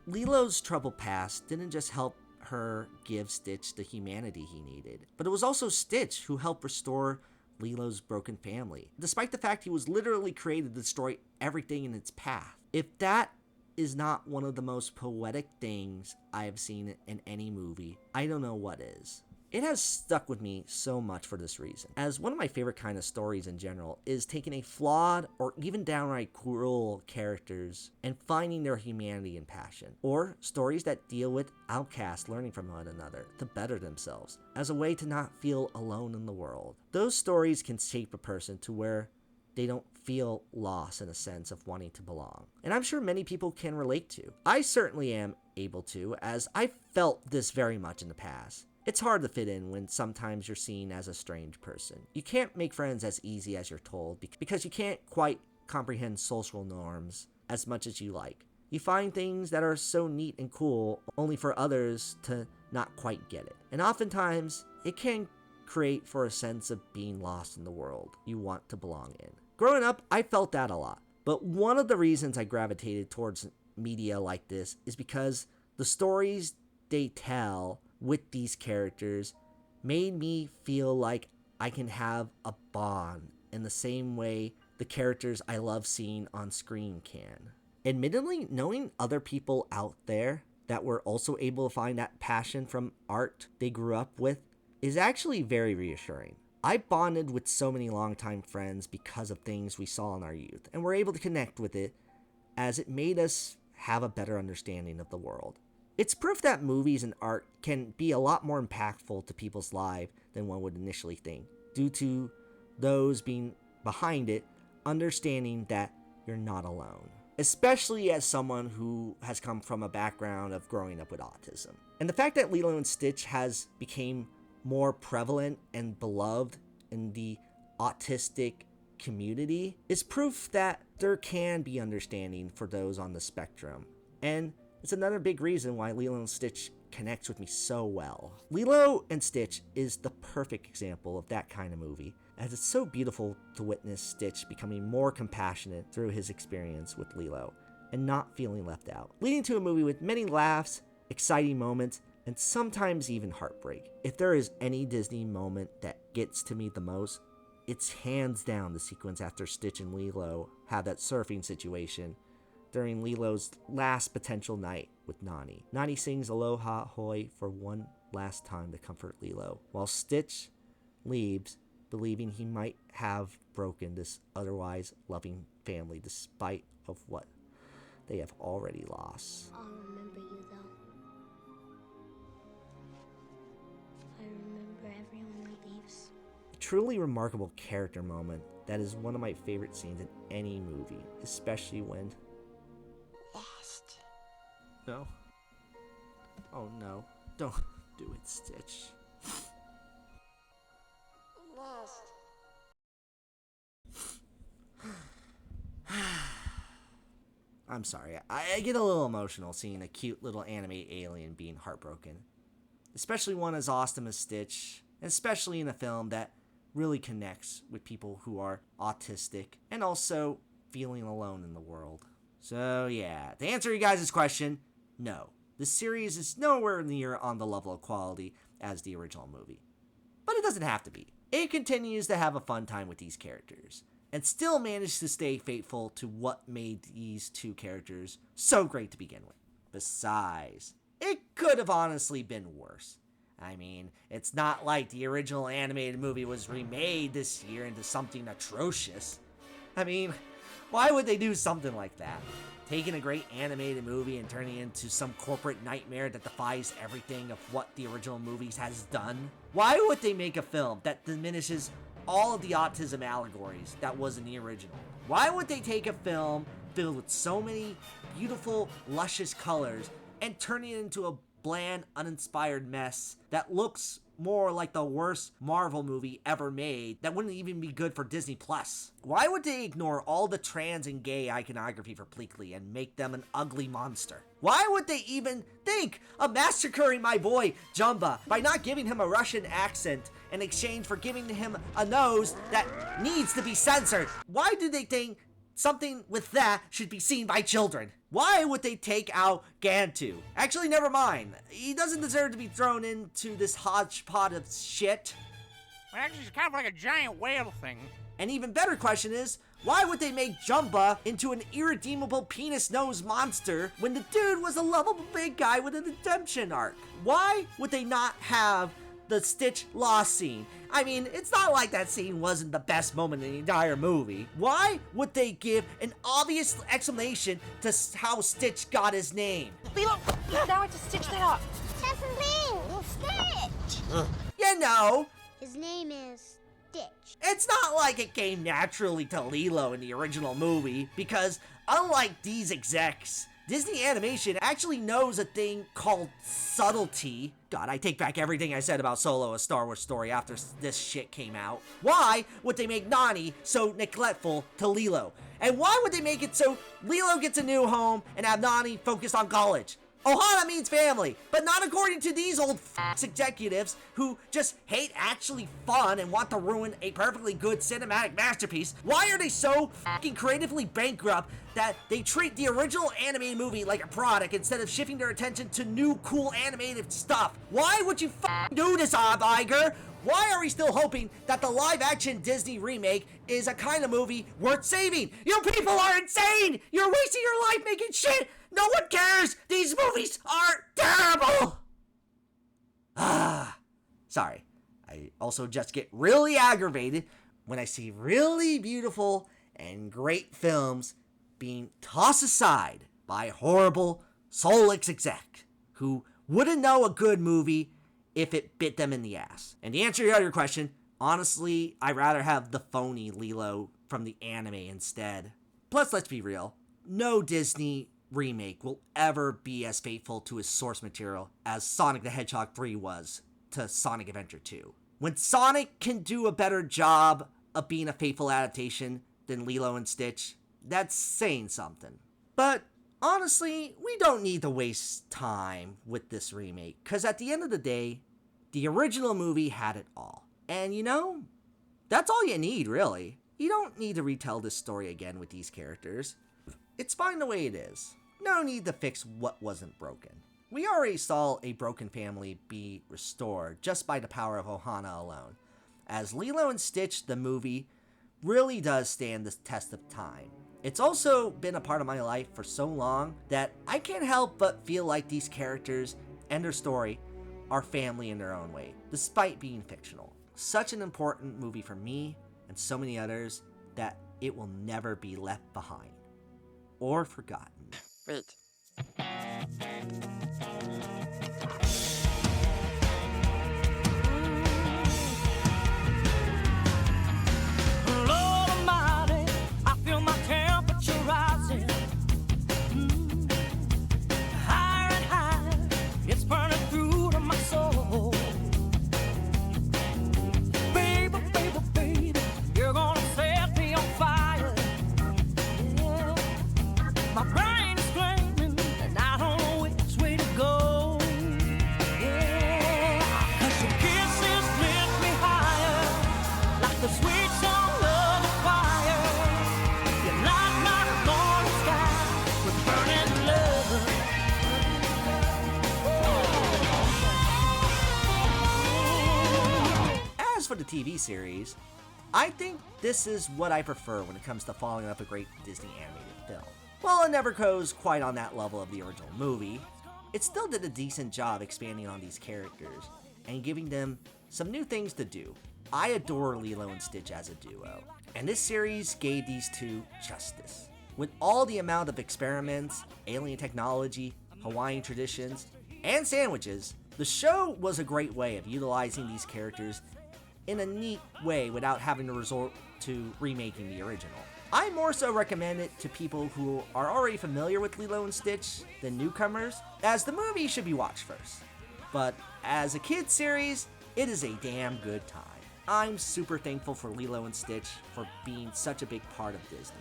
Lilo's troubled past didn't just help her give Stitch the humanity he needed, but it was also Stitch who helped restore Lilo's broken family, despite the fact he was literally created to destroy everything in its path. If that is not one of the most poetic things I have seen in any movie, I don't know what is. It has stuck with me so much for this reason, as one of my favorite kind of stories in general is taking a flawed or even downright cruel characters and finding their humanity and passion, or stories that deal with outcasts learning from one another to better themselves as a way to not feel alone in the world. Those stories can shape a person to where they don't feel lost in a sense of wanting to belong. And I'm sure many people can relate to. I certainly am able to, as I felt this very much in the past. It's hard to fit in when sometimes you're seen as a strange person. You can't make friends as easy as you're told because you can't quite comprehend social norms as much as you like. You find things that are so neat and cool only for others to not quite get it. And oftentimes, it can create for a sense of being lost in the world you want to belong in. Growing up, I felt that a lot. But one of the reasons I gravitated towards media like this is because the stories they tell with these characters made me feel like I can have a bond in the same way the characters I love seeing on screen can. Admittedly, knowing other people out there that were also able to find that passion from art they grew up with is actually very reassuring. I bonded with so many longtime friends because of things we saw in our youth, and were able to connect with it as it made us have a better understanding of the world. It's proof that movies and art can be a lot more impactful to people's lives than one would initially think, due to those being behind it understanding that you're not alone, especially as someone who has come from a background of growing up with autism. And the fact that Lilo and Stitch has become more prevalent and beloved in the autistic community is proof that there can be understanding for those on the spectrum. And it's another big reason why Lilo and Stitch connects with me so well. Lilo and Stitch is the perfect example of that kind of movie, as it's so beautiful to witness Stitch becoming more compassionate through his experience with Lilo and not feeling left out, leading to a movie with many laughs, exciting moments, and sometimes even heartbreak. If there is any Disney moment that gets to me the most, it's hands down the sequence after Stitch and Lilo have that surfing situation during Lilo's last potential night with Nani. Nani sings Aloha Hoi for one last time to comfort Lilo, while Stitch leaves believing he might have broken this otherwise loving family despite of what they have already lost. I'll remember you, though. I remember everyone that leaves. A truly remarkable character moment that is one of my favorite scenes in any movie, especially when... Lost. No. Oh no. Don't do it, Stitch. Lost. I'm sorry, I get a little emotional seeing a cute little anime alien being heartbroken. Especially one as awesome as Stitch, and especially in a film that really connects with people who are autistic and also feeling alone in the world. So yeah, to answer you guys' question, no. The series is nowhere near on the level of quality as the original movie. But it doesn't have to be. It continues to have a fun time with these characters, and still managed to stay faithful to what made these two characters so great to begin with. Besides, it could have honestly been worse. I mean, it's not like the original animated movie was remade this year into something atrocious. I mean, why would they do something like that? Taking a great animated movie and turning it into some corporate nightmare that defies everything of what the original movies has done? Why would they make a film that diminishes all of the autism allegories that was in the original? Why would they take a film filled with so many beautiful, luscious colors and turn it into a bland, uninspired mess that looks more like the worst Marvel movie ever made that wouldn't even be good for Disney+? Why would they ignore all the trans and gay iconography for Pleakley and make them an ugly monster? Why would they even think of massacring my boy Jumba by not giving him a Russian accent in exchange for giving him a nose that needs to be censored? Why do they think something with that should be seen by children? Why would they take out Gantu? Actually, never mind. He doesn't deserve to be thrown into this hodgepodge of shit. Well, actually, it's kind of like a giant whale thing. An even better question is, why would they make Jumba into an irredeemable penis-nosed monster when the dude was a lovable big guy with a redemption arc? Why would they not have the Stitch lost scene? I mean, it's not like that scene wasn't the best moment in the entire movie. Why would they give an obvious explanation to how Stitch got his name? Lilo, now I have to stitch that up. Stitch! You know. His name is Stitch. It's not like it came naturally to Lilo in the original movie, because unlike these execs, Disney Animation actually knows a thing called subtlety. God, I take back everything I said about Solo, a Star Wars story after this shit came out. Why would they make Nani so neglectful to Lilo? And why would they make it so Lilo gets a new home and have Nani focused on college? Ohana means family, but not according to these old executives who just hate actually fun and want to ruin a perfectly good cinematic masterpiece. Why are they so fucking creatively bankrupt that they treat the original animated movie like a product instead of shifting their attention to new cool animated stuff? Why would you do this, Bob Iger? Why are we still hoping that the live-action Disney remake is a kind of movie worth saving? You people are insane! You're wasting your life making shit! No one cares! These movies are terrible! Sorry. I also just get really aggravated when I see really beautiful and great films being tossed aside by horrible, soulless exec who wouldn't know a good movie if it bit them in the ass. And to answer your other question, honestly, I'd rather have the phony Lilo from the anime instead. Plus, let's be real, no Disney remake will ever be as faithful to its source material as Sonic the Hedgehog 3 was to Sonic Adventure 2. When Sonic can do a better job of being a faithful adaptation than Lilo and Stitch, that's saying something. But honestly, we don't need to waste time with this remake, because at the end of the day, the original movie had it all. And you know, that's all you need, really. You don't need to retell this story again with these characters. It's fine the way it is. No need to fix what wasn't broken. We already saw a broken family be restored just by the power of Ohana alone, as Lilo and Stitch, the movie, really does stand the test of time. It's also been a part of my life for so long that I can't help but feel like these characters and their story are family in their own way, despite being fictional. Such an important movie for me and so many others that it will never be left behind or forgotten. Wait. Lord Almighty, I feel my temperature rising. Higher and higher, it's burning through to my soul. Baby, baby, baby, you're gonna set me on fire. Yeah. My brain is flaming, and I don't know which way to go. Yeah. 'Cause your kisses lift me higher, like the sweet song of a fire. You light my morning sky with burning love. As for the TV series, I think this is what I prefer when it comes to following up a great Disney animated film. While it never goes quite on that level of the original movie, it still did a decent job expanding on these characters and giving them some new things to do. I adore Lilo and Stitch as a duo, and this series gave these two justice. With all the amount of experiments, alien technology, Hawaiian traditions, and sandwiches, the show was a great way of utilizing these characters in a neat way without having to resort to remaking the original. I more so recommend it to people who are already familiar with Lilo and Stitch than newcomers, as the movie should be watched first. But as a kid's series, it is a damn good time. I'm super thankful for Lilo and Stitch for being such a big part of Disney,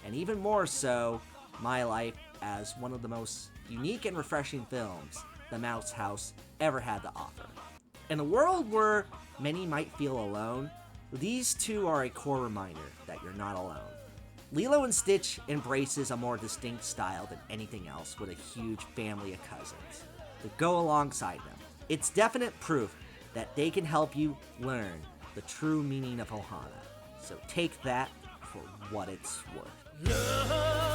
and even more so, my life as one of the most unique and refreshing films the Mouse House ever had to offer. In a world where many might feel alone, these two are a core reminder that you're not alone. Lilo and Stitch embraces a more distinct style than anything else with a huge family of cousins that go alongside them. It's definite proof that they can help you learn the true meaning of Ohana. So take that for what it's worth. Love.